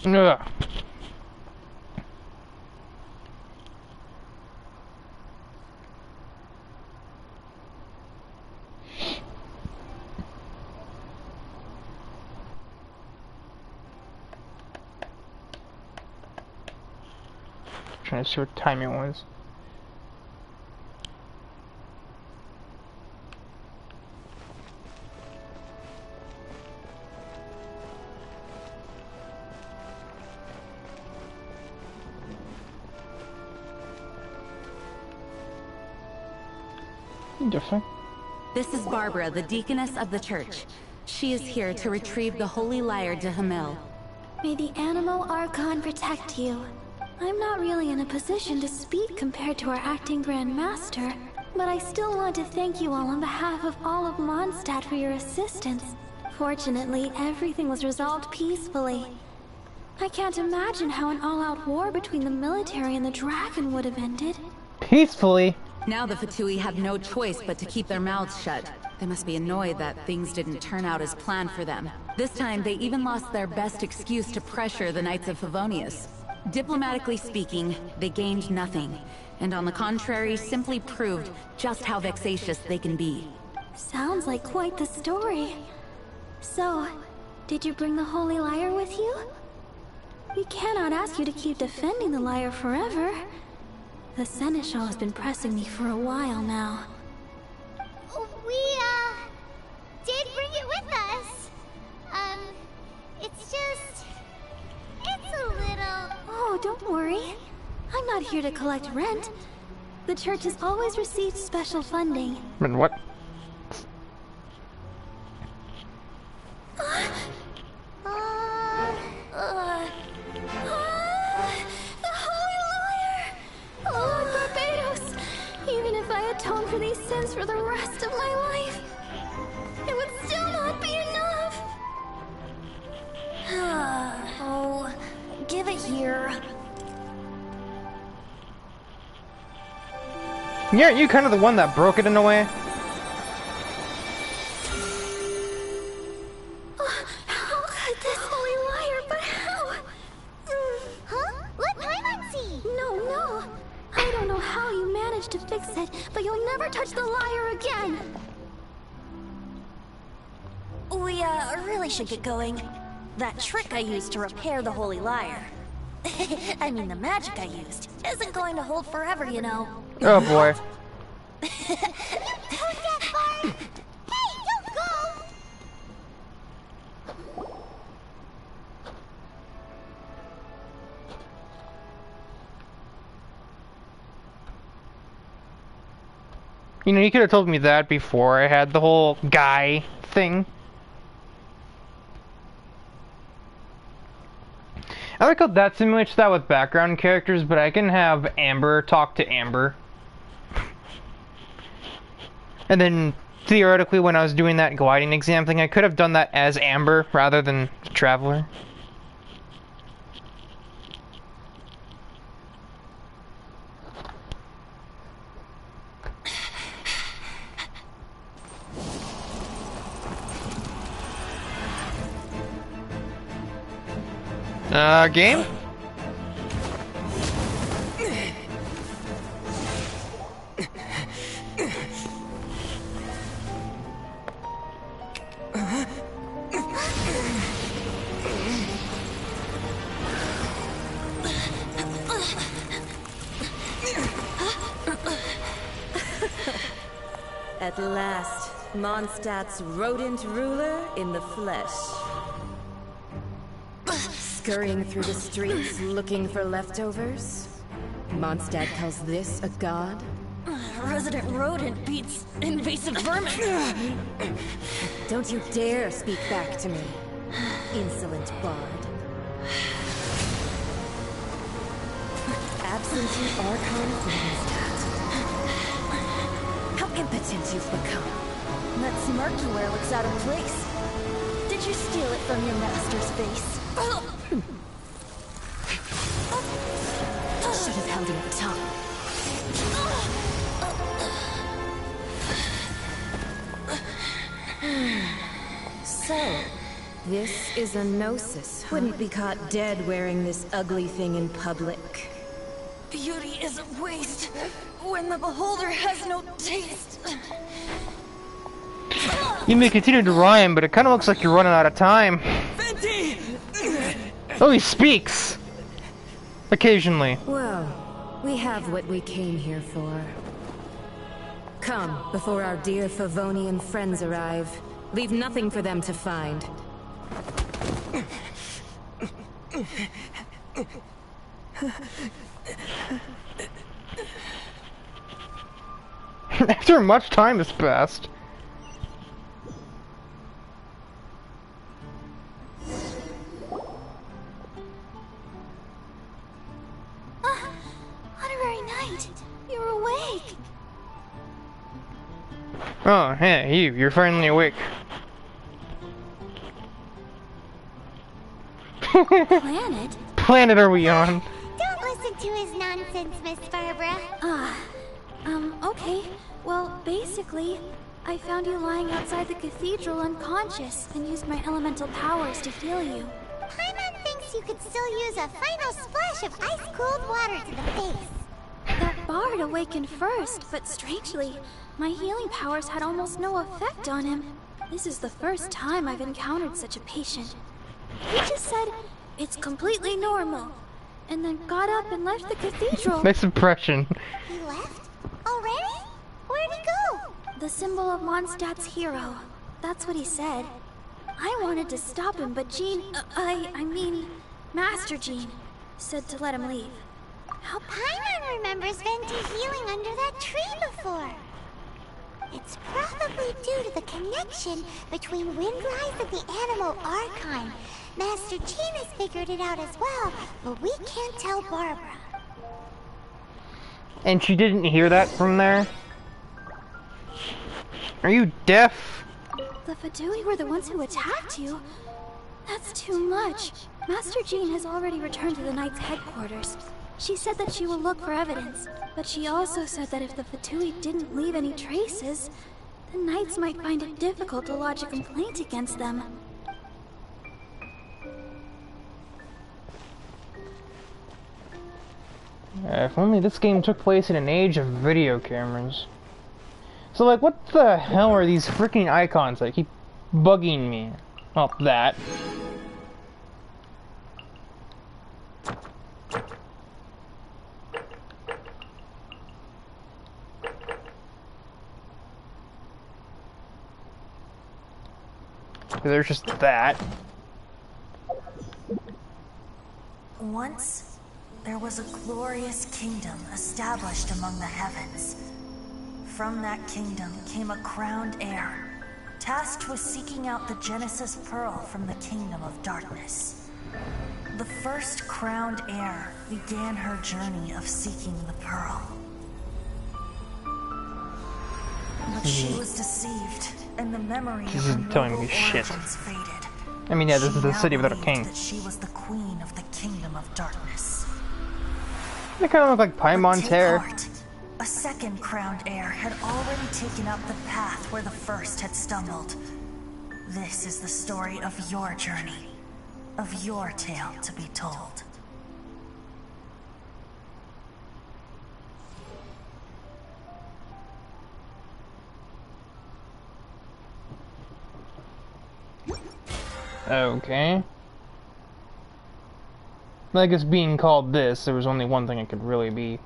Yeah. Trying to see what time it was. Different. This is Barbara, the deaconess of the church. She is here to retrieve the holy lyre de Hamel. May the Animo Archon protect you. I'm not really in a position to speak compared to our acting Grand Master, but I still want to thank you all on behalf of all of Mondstadt for your assistance. Fortunately, everything was resolved peacefully. I can't imagine how an all-out war between the military and the dragon would have ended. Peacefully? Now the Fatui have no choice but to keep their mouths shut. They must be annoyed that things didn't turn out as planned for them. This time, they even lost their best excuse to pressure the Knights of Favonius. Diplomatically speaking, they gained nothing, and on the contrary, simply proved just how vexatious they can be. Sounds like quite the story. So, did you bring the holy lyre with you? We cannot ask you to keep defending the lyre forever. The Seneschal has been pressing me for a while now. We, did bring it with us. It's a little... Oh, don't worry. I'm not here to collect rent. The church has always received special funding. And what? Atone for these sins for the rest of my life, it would still not be enough. Oh, give it here. Aren't you kind of the one that broke it in a way? How could this holy lyre, but how? Huh? Let Paimon see! No. I don't know how you managed to fix it, but you'll never touch the lyre again! We, really should get going. That trick I used to repair the holy lyre. I mean, the magic I used isn't going to hold forever, you know. Oh boy. Hey, don't go! You know, you could have told me that before I had the whole guy thing. I like how that simulates that with background characters, but I can have Amber talk to Amber. And then, theoretically, when I was doing that gliding exam thing, I could have done that as Amber rather than the Traveler. Game? At last, Mondstadt's rodent ruler in the flesh. Scurrying through the streets looking for leftovers? Mondstadt calls this a god? resident rodent beats invasive vermin. Don't you dare speak back to me, insolent bard. Absentee Archon of Mondstadt. How impotent you've become. That smirk you wear looks out of place. Did you steal it from your master's face? Should have held your tongue. So, this is a gnosis. Wouldn't be caught dead wearing this ugly thing in public. Beauty is a waste when the beholder has no taste. You may continue to rhyme, but it kind of looks like you're running out of time. Venti! Oh, he speaks! Occasionally. Well, we have what we came here for. Come, before our dear Favonian friends arrive. Leave nothing for them to find. After much time has passed. Honorary Knight, you're awake. Oh, hey, you're finally awake. Planet? Planet are we on? Don't listen to his nonsense, Miss Barbara. Okay. Well, basically, I found you lying outside the cathedral unconscious and used my elemental powers to heal you. Paimon thinks you could still use a final splash of ice-cold water to the face. That bard awakened first, but strangely, my healing powers had almost no effect on him. This is the first time I've encountered such a patient. He just said, it's completely normal, and then got up and left the cathedral. Nice impression. He left? Already? Where'd he go? The symbol of Mondstadt's hero. That's what he said. I wanted to stop him, but I mean, Master Jean, said to let him leave. How Paimon remembers Venti healing under that tree before. It's probably due to the connection between Windrise and the Animal Archon. Master Jean has figured it out as well, but we can't tell Barbara. And she didn't hear that from there? Are you deaf? The Fatui were the ones who attacked you? That's too much. Master Jean has already returned to the Knight's headquarters. She said that she will look for evidence, but she also said that if the Fatui didn't leave any traces, the Knights might find it difficult to lodge a complaint against them. If only this game took place in an age of video cameras. So, like, what the hell are these freaking icons that keep bugging me? Oh, that. There's just that. Once, there was a glorious kingdom established among the heavens. From that kingdom came a crowned heir, tasked with seeking out the Genesis Pearl from the kingdom of darkness. The first crowned heir began her journey of seeking the pearl. But she was deceived, and the memory of her noble origins faded. I mean, yeah, this is the city without a king. That she was the queen of the kingdom of darkness. They kind of look like Paimon's hair. A second crowned heir had already taken up the path where the first had stumbled. This is the story of your journey, of your tale to be told. Okay. I guess being called this, there was only one thing it could really be.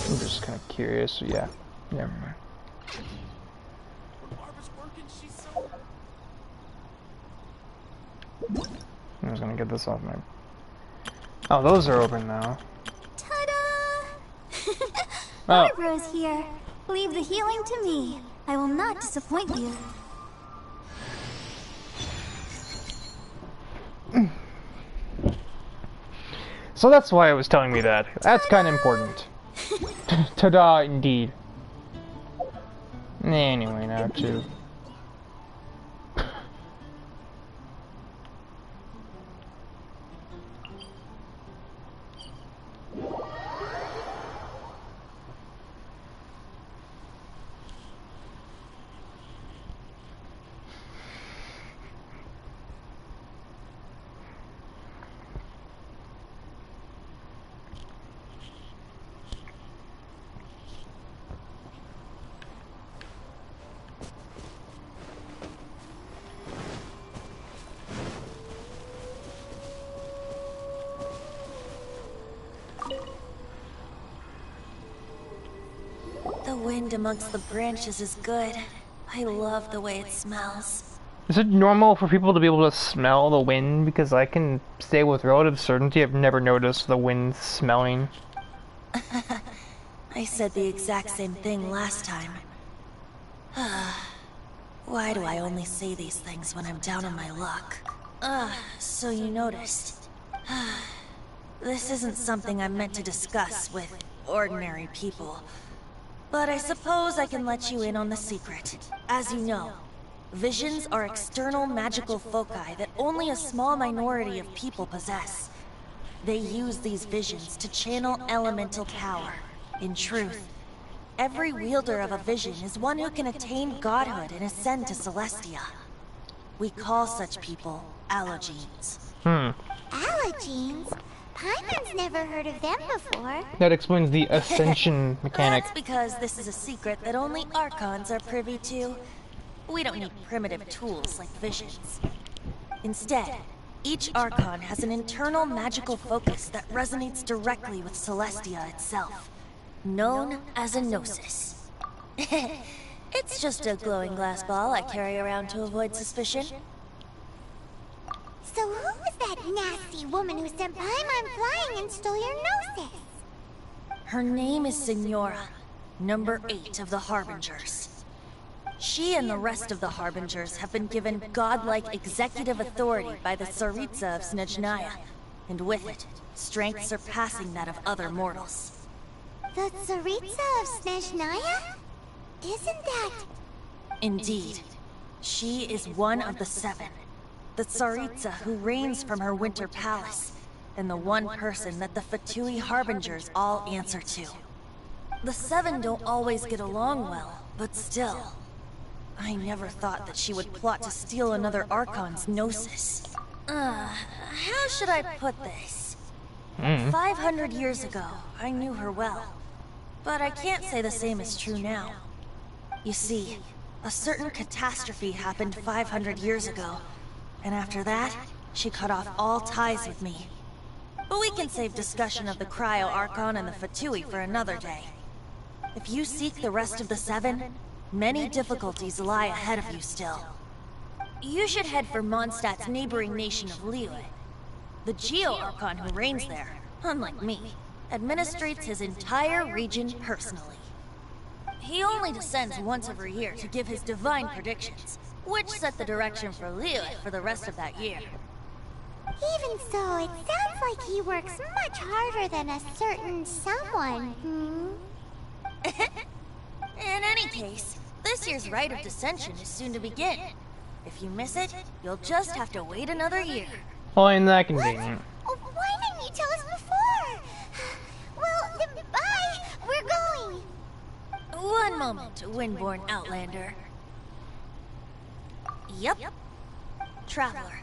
I'm just kind of curious, so yeah. Never mind. Barbara's working, she's so... just gonna get this off my... Oh, those are open now. Ta-da! Oh. Barbara's here. Leave the healing to me. I will not disappoint you. So that's why it was telling me that. That's kind of important. Ta-da, indeed. Anyway, now to... The wind amongst the branches is good. I love the way it smells. Is it normal for people to be able to smell the wind? Because I can say with relative certainty I've never noticed the wind smelling. I said the exact same thing last time. Why do I only say these things when I'm down on my luck? So you noticed. This isn't something I'm meant to discuss with ordinary people. But I suppose I can let you in on the secret. As you know, visions are external magical foci that only a small minority of people possess. They use these visions to channel elemental power. In truth, every wielder of a vision is one who can attain godhood and ascend to Celestia. We call such people allogenes. Allogenes? Paimon's never heard of them before. That explains the ascension mechanic. That's because this is a secret that only Archons are privy to. We don't need primitive tools like visions. Instead, each Archon has an internal magical focus that resonates directly with Celestia itself, known as a gnosis. It's just a glowing glass ball I carry around to avoid suspicion. So who was that nasty woman who sent Paimon flying and stole your gnosis? Her name is Signora, number 8 of the Harbingers. She and the rest of the Harbingers have been given godlike executive authority by the Tsaritsa of Snezhnaya, and with it, strength surpassing that of other mortals. The Tsaritsa of Snezhnaya? Isn't that... Indeed. She is one of the 7. The Tsaritsa who reigns from her winter palace, and the one person that the Fatui Harbingers all answer to. The 7 don't always get along well, but still. I never thought that she would plot to steal another Archon's gnosis. How should I put this? 500 years ago, I knew her well. But I can't say the same is true now. You see, a certain catastrophe happened 500 years ago, and after that, she cut off all ties with me. But we can save discussion of the Cryo Archon and the Fatui for another day. If you seek the rest of the 7, many difficulties lie ahead of you still. You should head for Mondstadt's neighboring nation of Liyue. The Geo-Archon who reigns there, unlike me, administrates his entire region personally. He only descends once every year to give his divine predictions, which set the direction for Liyue for the rest of that year. Even so, it sounds like he works much harder than a certain someone, In any case, this year's Rite of Descension is soon to begin. If you miss it, you'll just have to wait another year. Oh, ain't that convenient? Oh, why didn't you tell us before? Well, then bye! We're going! One moment, Windborn Outlander. Yep. Traveler,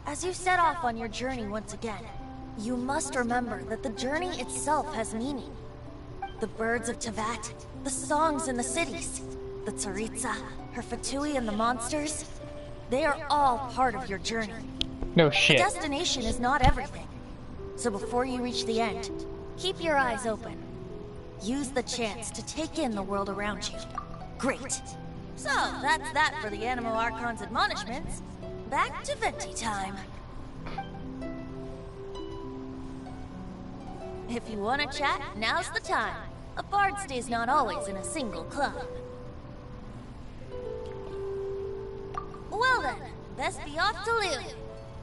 as you set off on your journey once again, you must remember that the journey itself has meaning. The birds of Tevat, the songs in the cities, the Tsaritsa, her Fatui and the monsters, they are all part of your journey. No shit. The destination is not everything. So before you reach the end, keep your eyes open. Use the chance to take in the world around you. Great. So, that's that for the Animal Archon's admonishments. Back to Venti time. If you want to chat, now's the time. A bard stays not always in a single club. Well then, best be off to Lille.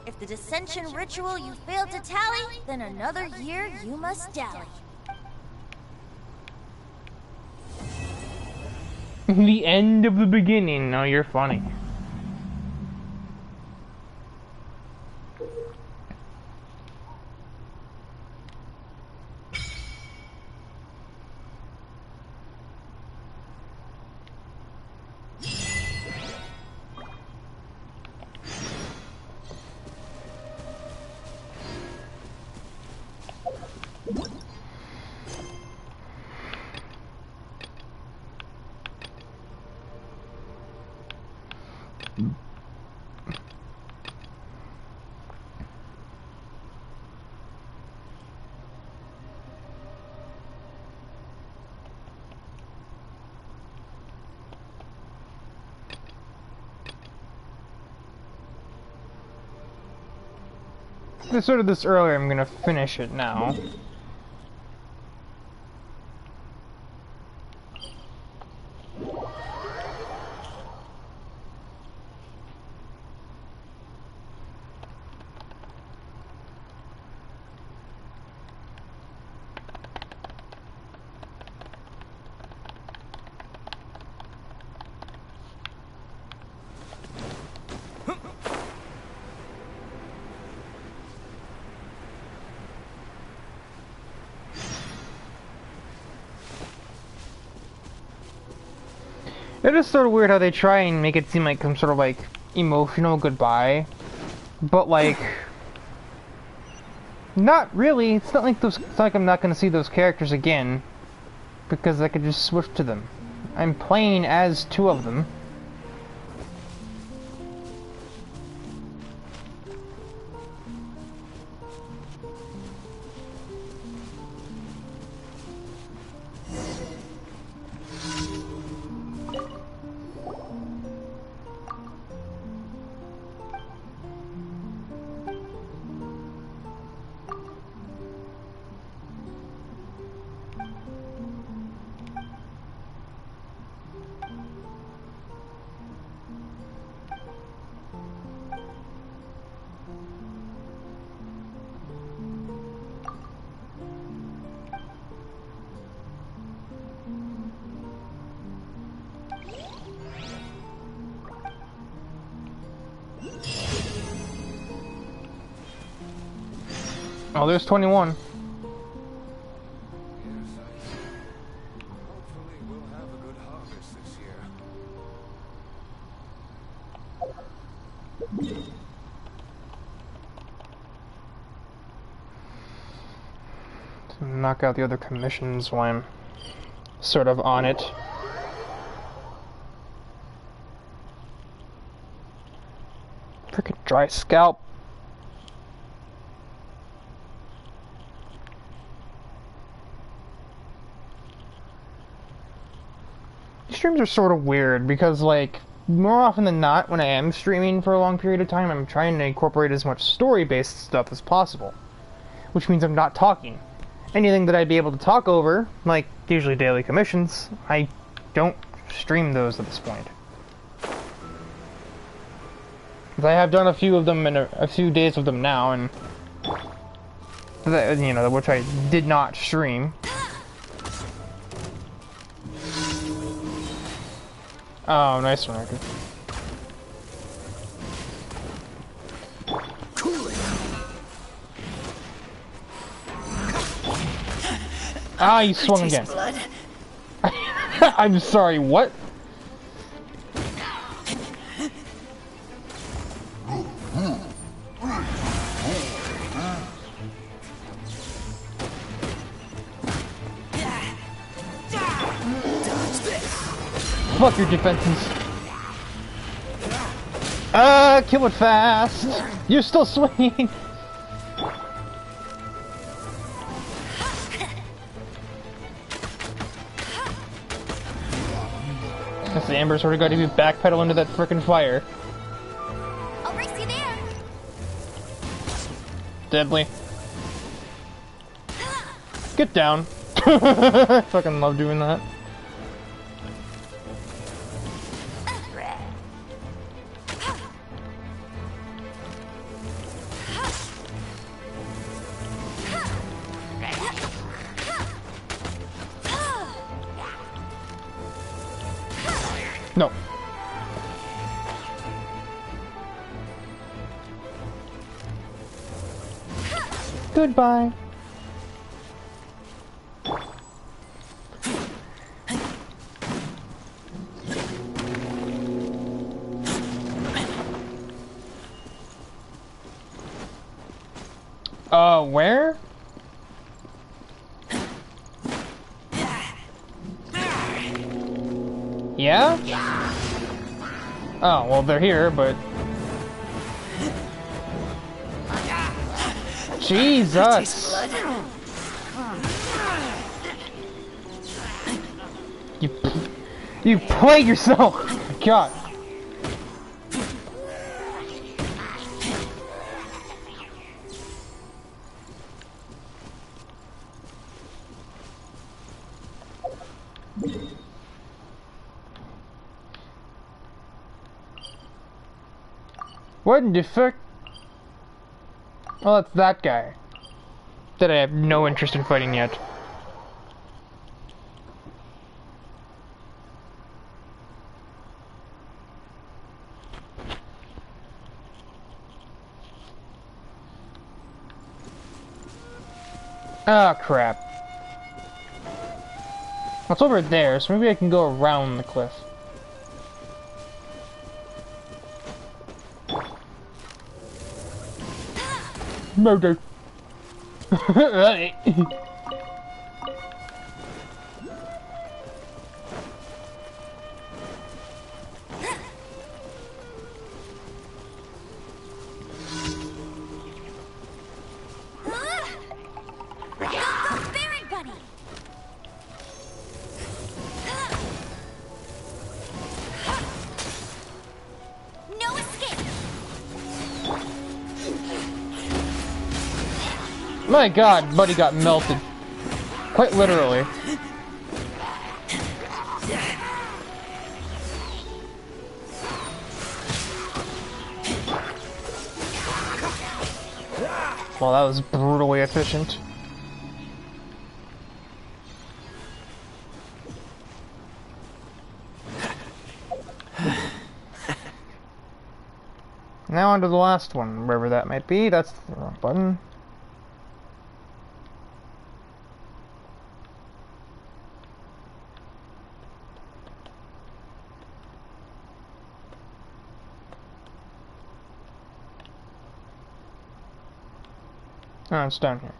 If the dissension ritual you failed to tally, then another year you must dally. The end of the beginning. No, you're funny. I started this earlier, I'm gonna finish it now. It is sort of weird how they try and make it seem like some sort of like emotional goodbye, but like not really. It's not like I'm not going to see those characters again because I could just switch to them. I'm playing as two of them. Oh, there's 21. Hopefully we'll have a good harvest this year. To knock out the other commissions while I'm sort of on it. Frickin' dry scalp. Streams are sort of weird because, like, more often than not, when I am streaming for a long period of time, I'm trying to incorporate as much story-based stuff as possible, which means I'm not talking. Anything that I'd be able to talk over, like usually daily commissions, I don't stream those at this point. I have done a few of them in a few days of them now, and you know, which I did not stream. Oh, nice one, Riker. Ah, you swung again. I'm sorry, what? Fuck your defenses. Kill it fast. You're still swinging. That's the Amber sort of got to be backpedal into that frickin' fire. I'll race you there. Deadly. Get down. I fucking love doing that. No. Goodbye. Where? Yeah? Oh, well, they're here, but... Jesus! You played yourself! Oh my God. What in the fuck? Oh, it's that guy that I have no interest in fighting yet. Ah, crap. It's over there, so maybe I can go around the cliff. Murder. My God, buddy got melted. Quite literally. Well, that was brutally efficient. Now on to the last one, wherever that might be. That's the wrong button. Oh, it's down here.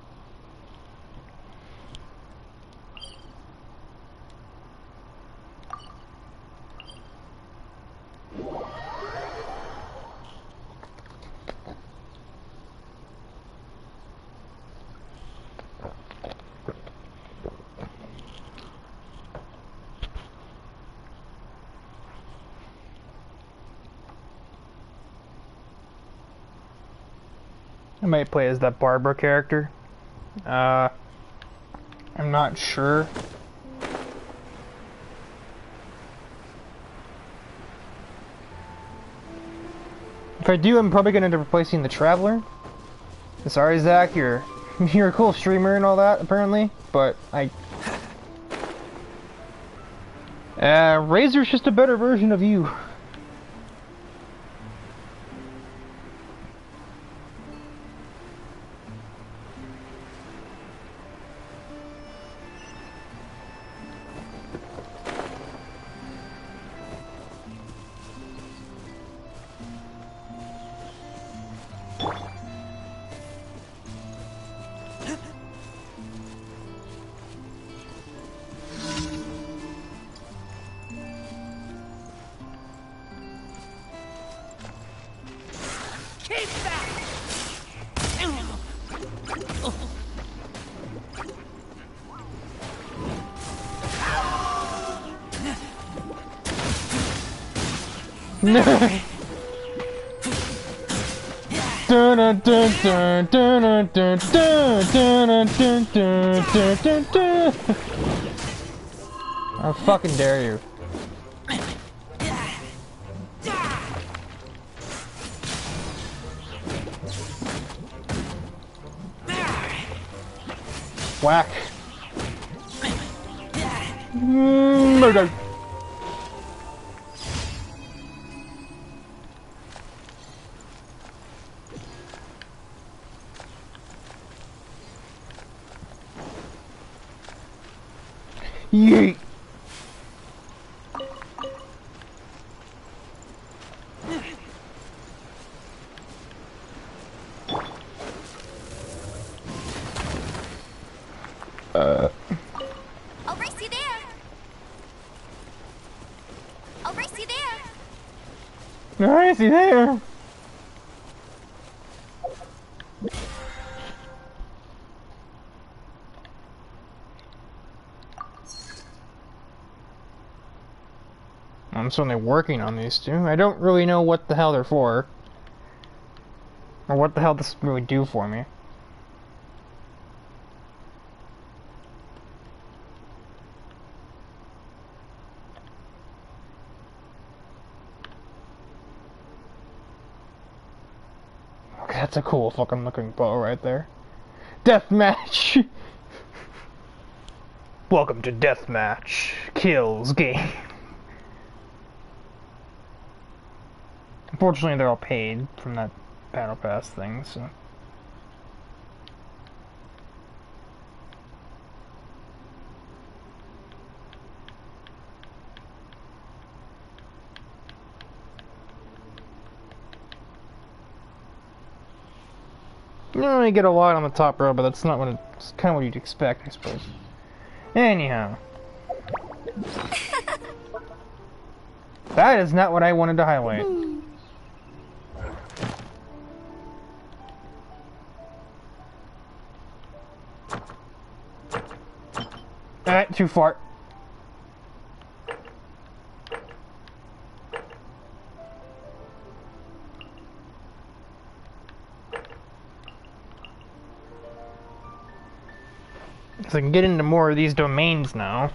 I might play as that Barbara character. I'm not sure. If I do, I'm probably gonna end up replacing the Traveler. Sorry, Zach, you're a cool streamer and all that, apparently, but Razor's just a better version of you. No. Dun, dun, dun, dun, dun, dun, dun, dun, dun, dun, dun, dun, dun. How fucking dare you? Whack. Murder. Yeet. I'll race you there. I'll race you there. Nice, he's there. I'm certainly working on these two. I don't really know what the hell they're for. Or what the hell this really do for me. Okay, that's a cool fucking looking bow right there. Deathmatch! Welcome to Deathmatch. Kills game. Unfortunately, they're all paid from that Battle Pass thing, so... You don't really get a lot on the top row, but that's not what it's kind of what you'd expect, I suppose. Anyhow. That is not what I wanted to highlight. Alright, too far. So I can get into more of these domains now.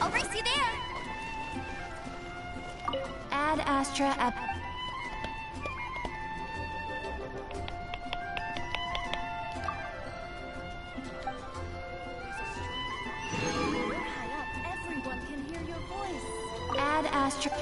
I'll race you there. Add Astra up. Everyone can hear your voice. Add Astra.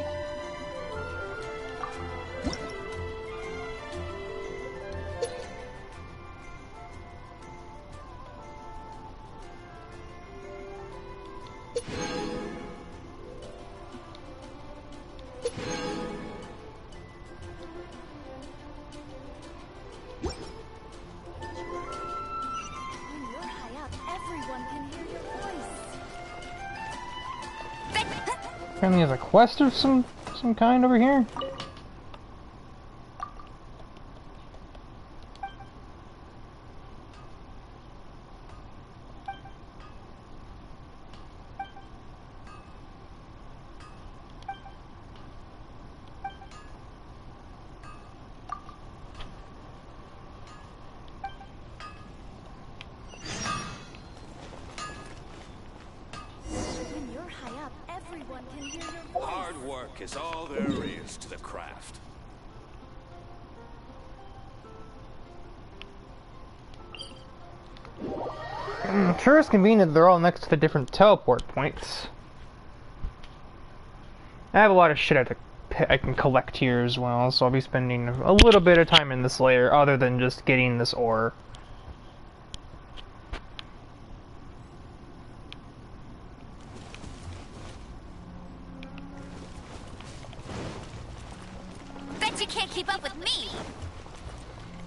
Apparently there's a quest of some kind over here. Hard work is all there is to the craft. Sure, it's convenient they're all next to the different teleport points. I have a lot of shit I can collect here as well, so I'll be spending a little bit of time in this layer other than just getting this ore. Bet you can't keep up with me.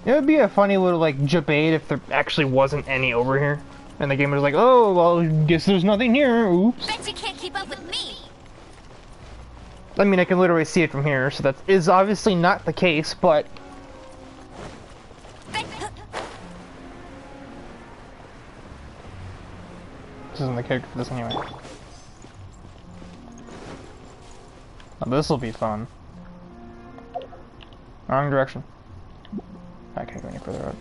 It would be a funny little, like, debate if there actually wasn't any over here. And the game was like, oh, well, guess there's nothing here, oops. Bet you can't keep up with me. I mean, I can literally see it from here, so that is obviously not the case, but... This isn't the character for this anyway. Oh, this'll be fun. Wrong direction. I can't go any further out.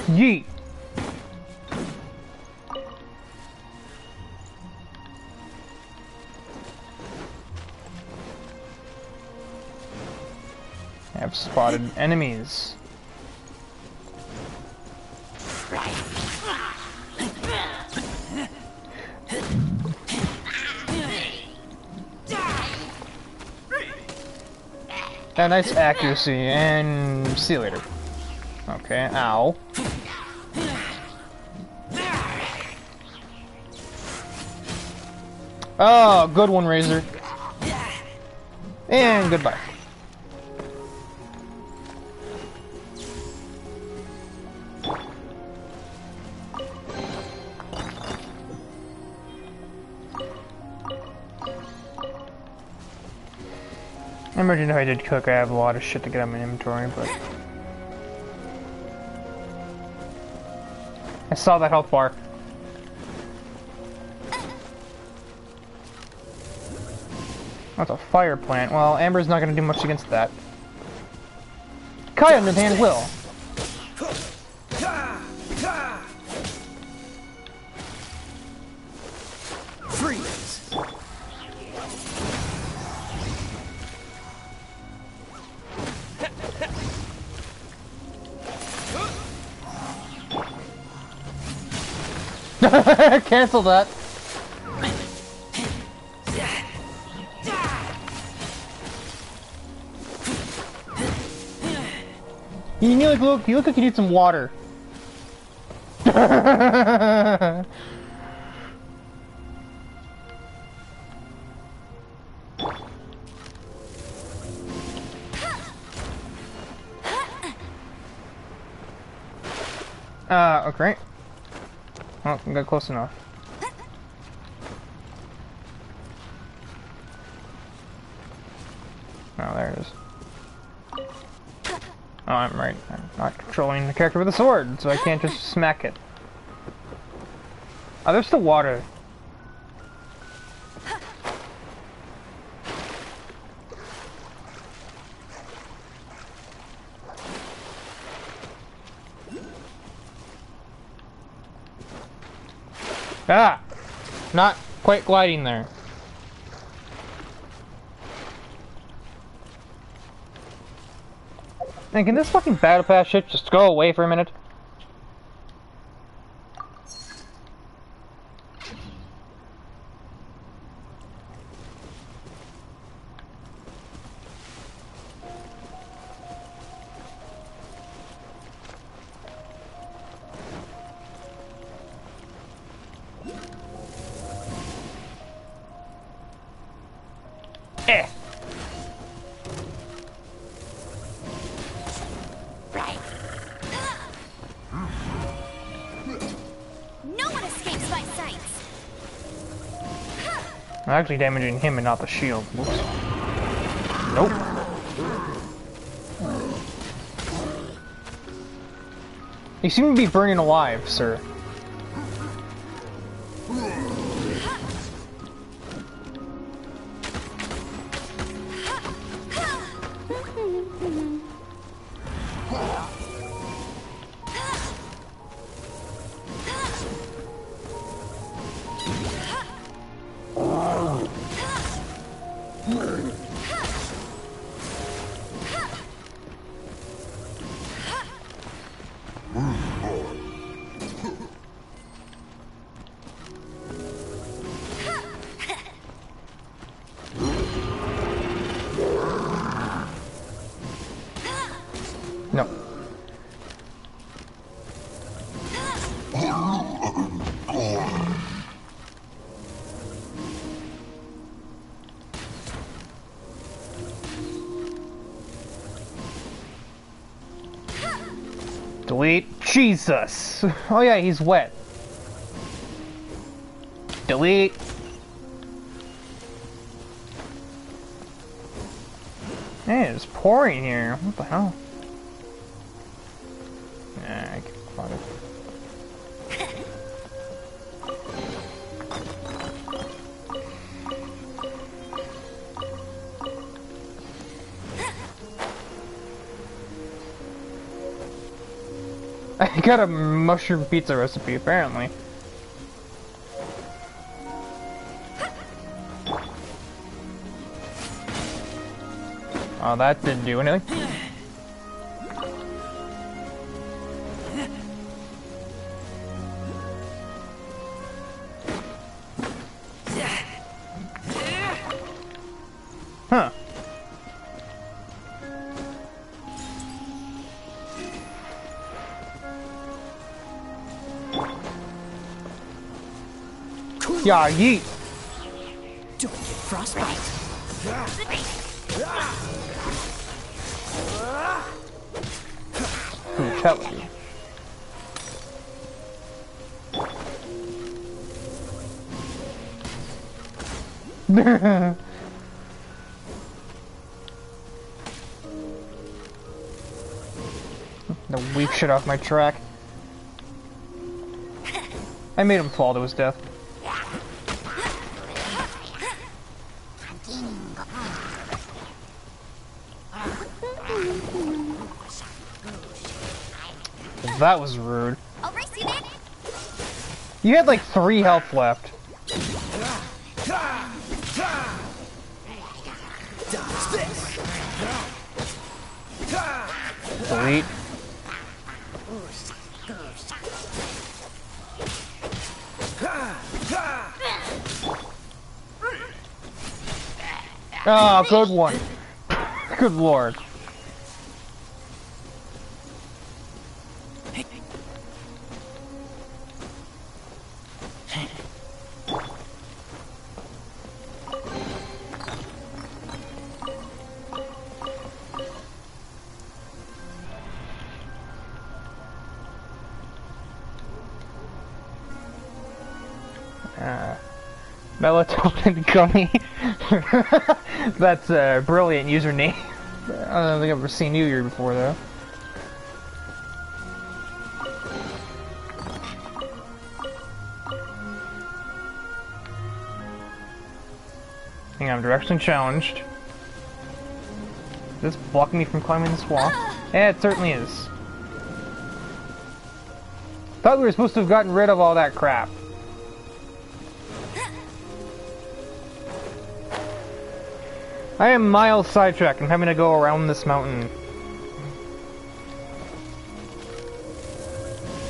Yeet! I've spotted enemies. Nice accuracy, and see you later. Okay, ow. Oh, good one, Razor. And goodbye. I imagine if I did cook, I have a lot of shit to get out of my inventory, but... I saw that health bar. That's a fire plant. Well, Amber's not going to do much against that. Kai, on the other hand, will. Freeze! Cancel that. You look like you need some water. Okay. Well, we got close enough. Oh, there it is. Oh, I'm right. I'm not controlling the character with a sword, so I can't just smack it. Oh, there's still water. Ah! Not quite gliding there. And can this fucking battle pass shit just go away for a minute? I'm actually damaging him and not the shield. Whoops. Nope. You seem to be burning alive, sir. No. Delete. Jesus! Oh yeah, he's wet. Delete. Man, it's pouring here. What the hell? Nah, I can find it. I got a mushroom pizza recipe, apparently. Oh, that didn't do anything. Huh. Yeah, yeet. Don't get frostbite. Brutality. The weak shit off my track. I made him fall to his death. That was rude. I'll race you, Nick. You had like 3 health left. Delete. Oh, good one. Good lord. Melatonin gummy. That's a brilliant username. I don't think I've ever seen you here before, though. Hang on, I'm directionally challenged. Is this blocking me from climbing this wall? Yeah, it certainly is. Thought we were supposed to have gotten rid of all that crap. I am miles sidetracked. I'm having to go around this mountain.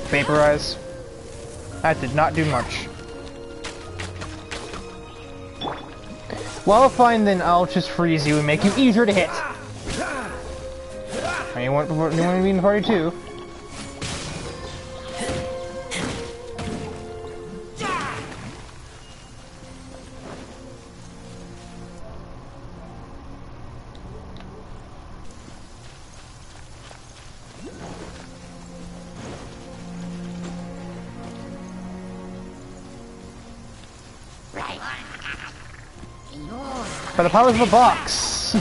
Vaporize. That did not do much. Well, fine then, I'll just freeze you and make you easier to hit. You want to be in the party too? By the powers of the box!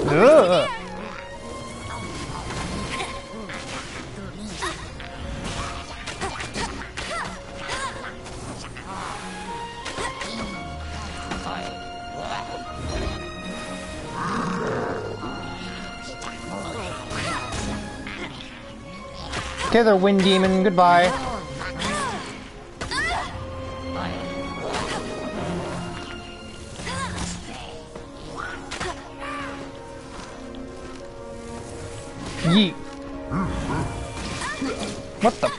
Ugh. Okay, the wind demon, goodbye. Yeet. What the?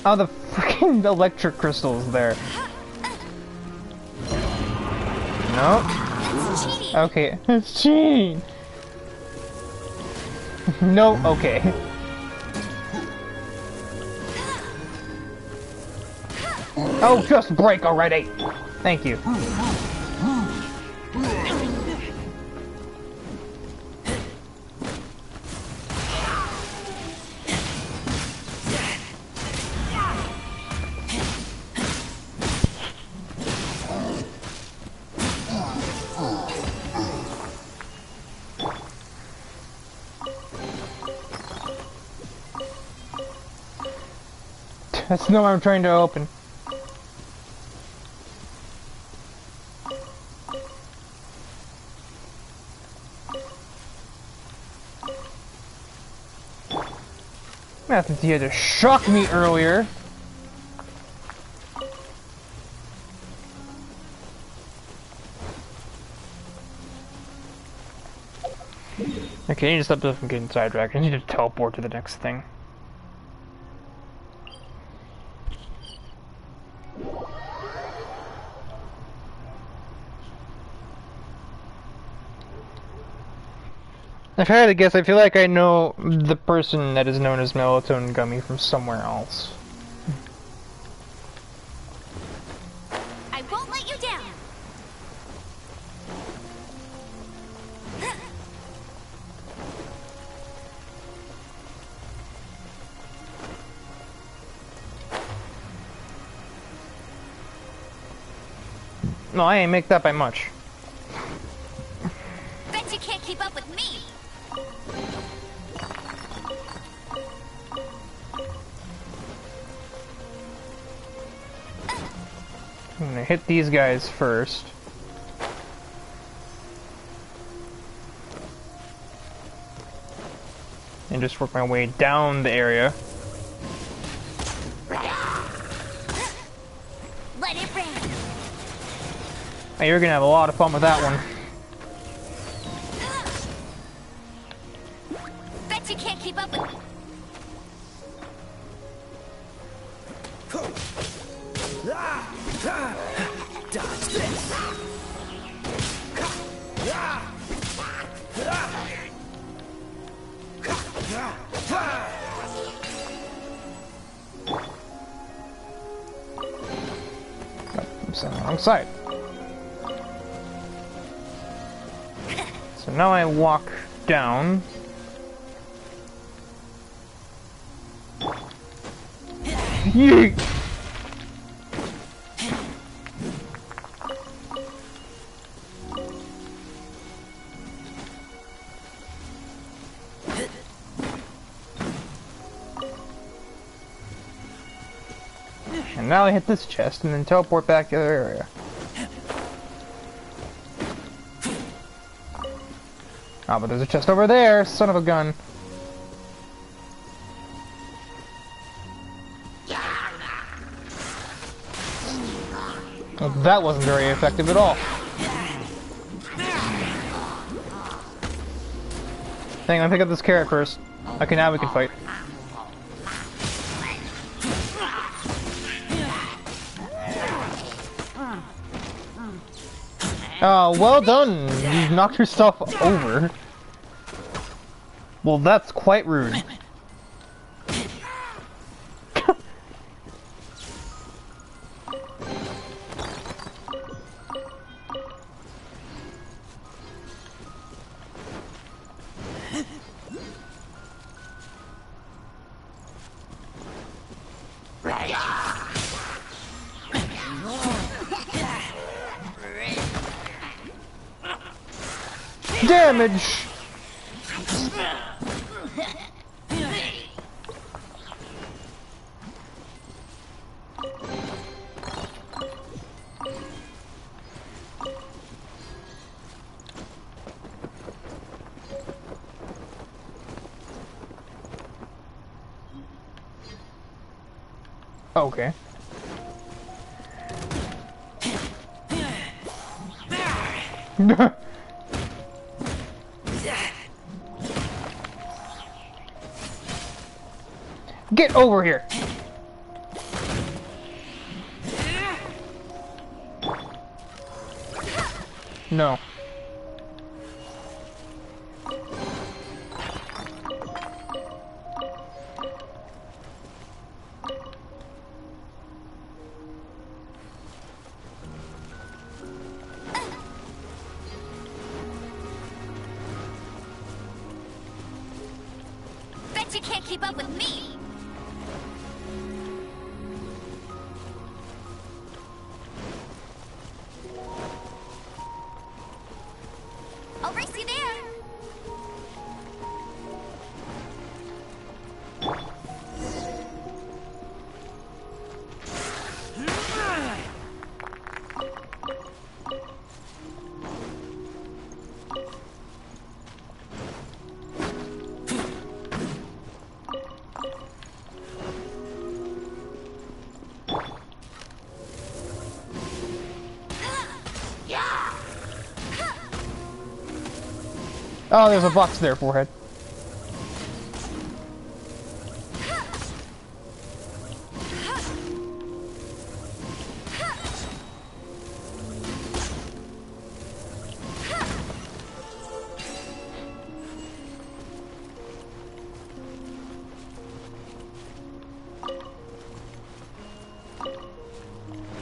Oh, the freaking electric crystals there. No. Okay, it's cheating. No? Okay. Oh, just break already! Thank you. That's not what I'm trying to open. Nothing here to shock me earlier. Okay, I need to stop this from getting sidetracked. I need to teleport to the next thing. If I had to guess, I feel like I know the person that is known as Melatonin Gummy from somewhere else. I won't let you down. No, I ain't make that by much. Bet you can't keep up with me. I'm gonna hit these guys first. And just work my way down the area. Let it rain. Oh, you're gonna have a lot of fun with that one. Bet you can't keep up with me. Dodge this! I'm on the wrong side. So now I walk down. Yeet! And now I hit this chest and then teleport back to the other area. Oh, but there's a chest over there, son of a gun. Well, that wasn't very effective at all. Hang on, pick up this carrot first. Okay, now we can fight. Oh, well done! You've knocked yourself over. Well, that's quite rude. Damage! Okay. Get over here! No. you can't keep up with me! I'll race you there! Oh, there's a box there, forehead.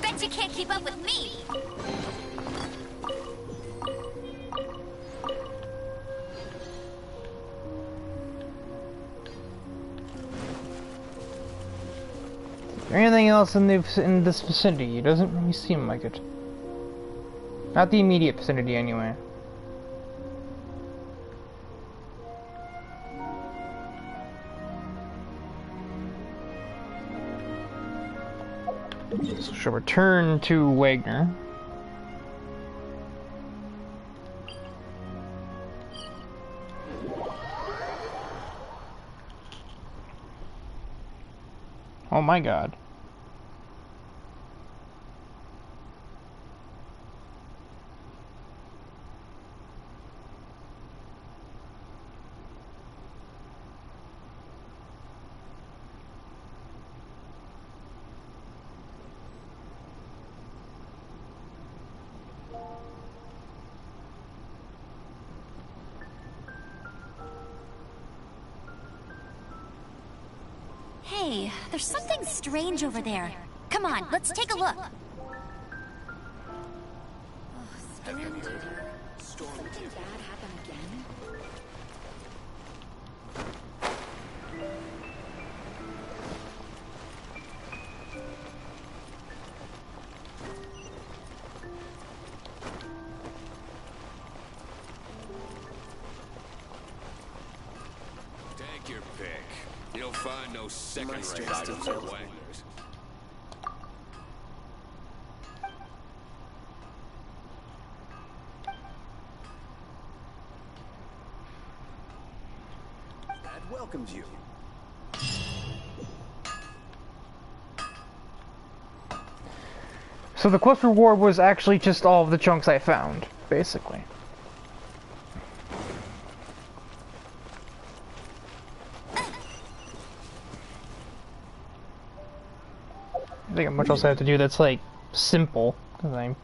Bet you can't keep up with me! Anything else in this vicinity? It doesn't really seem like it. Not the immediate vicinity, anyway. So she'll return to Wagner. Oh my god. Hey, there's something strange over there. Come on, let's take a look. Something bad happen again? Take your pick. You'll find no second-rate items at Wagner's. That welcomes you. So the quest reward was actually just all of the chunks I found, basically. I think much else I have to do that's like simple, because I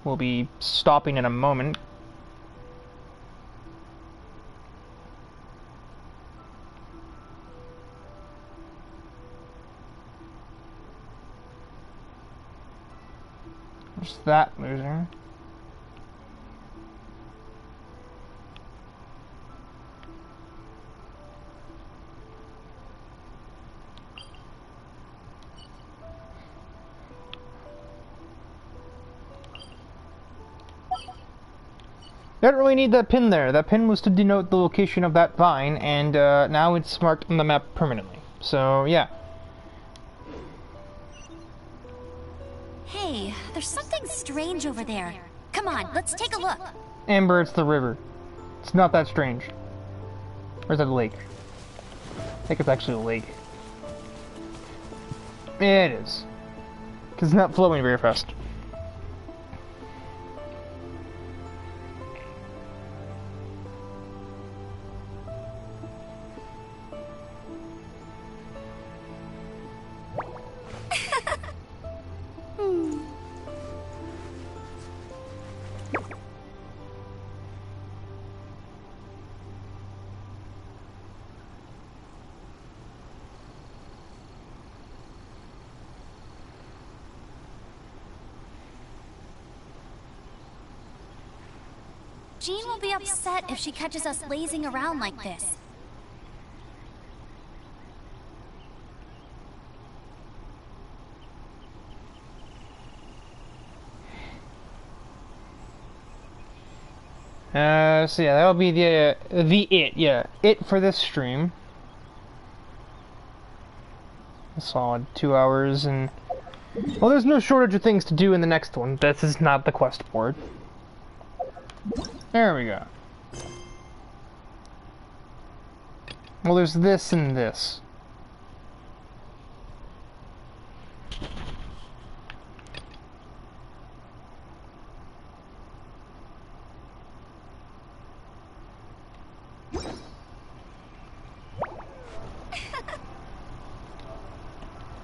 will be stopping in a moment. There's that loser. Don't really need that pin there. That pin was to denote the location of that vine, and now it's marked on the map permanently. So, yeah. Hey, there's something strange over there. Come on, let's take a look. Amber, it's the river. It's not that strange. Or is that a lake? I think it's actually a lake. Yeah, it is. Because it's not flowing very fast. Jean will be upset if she catches us lazing around like this. So yeah, that'll be it for this stream. A solid 2 hours, and well, there's no shortage of things to do in the next one. This is not the quest board. There we go. Well, there's this and this.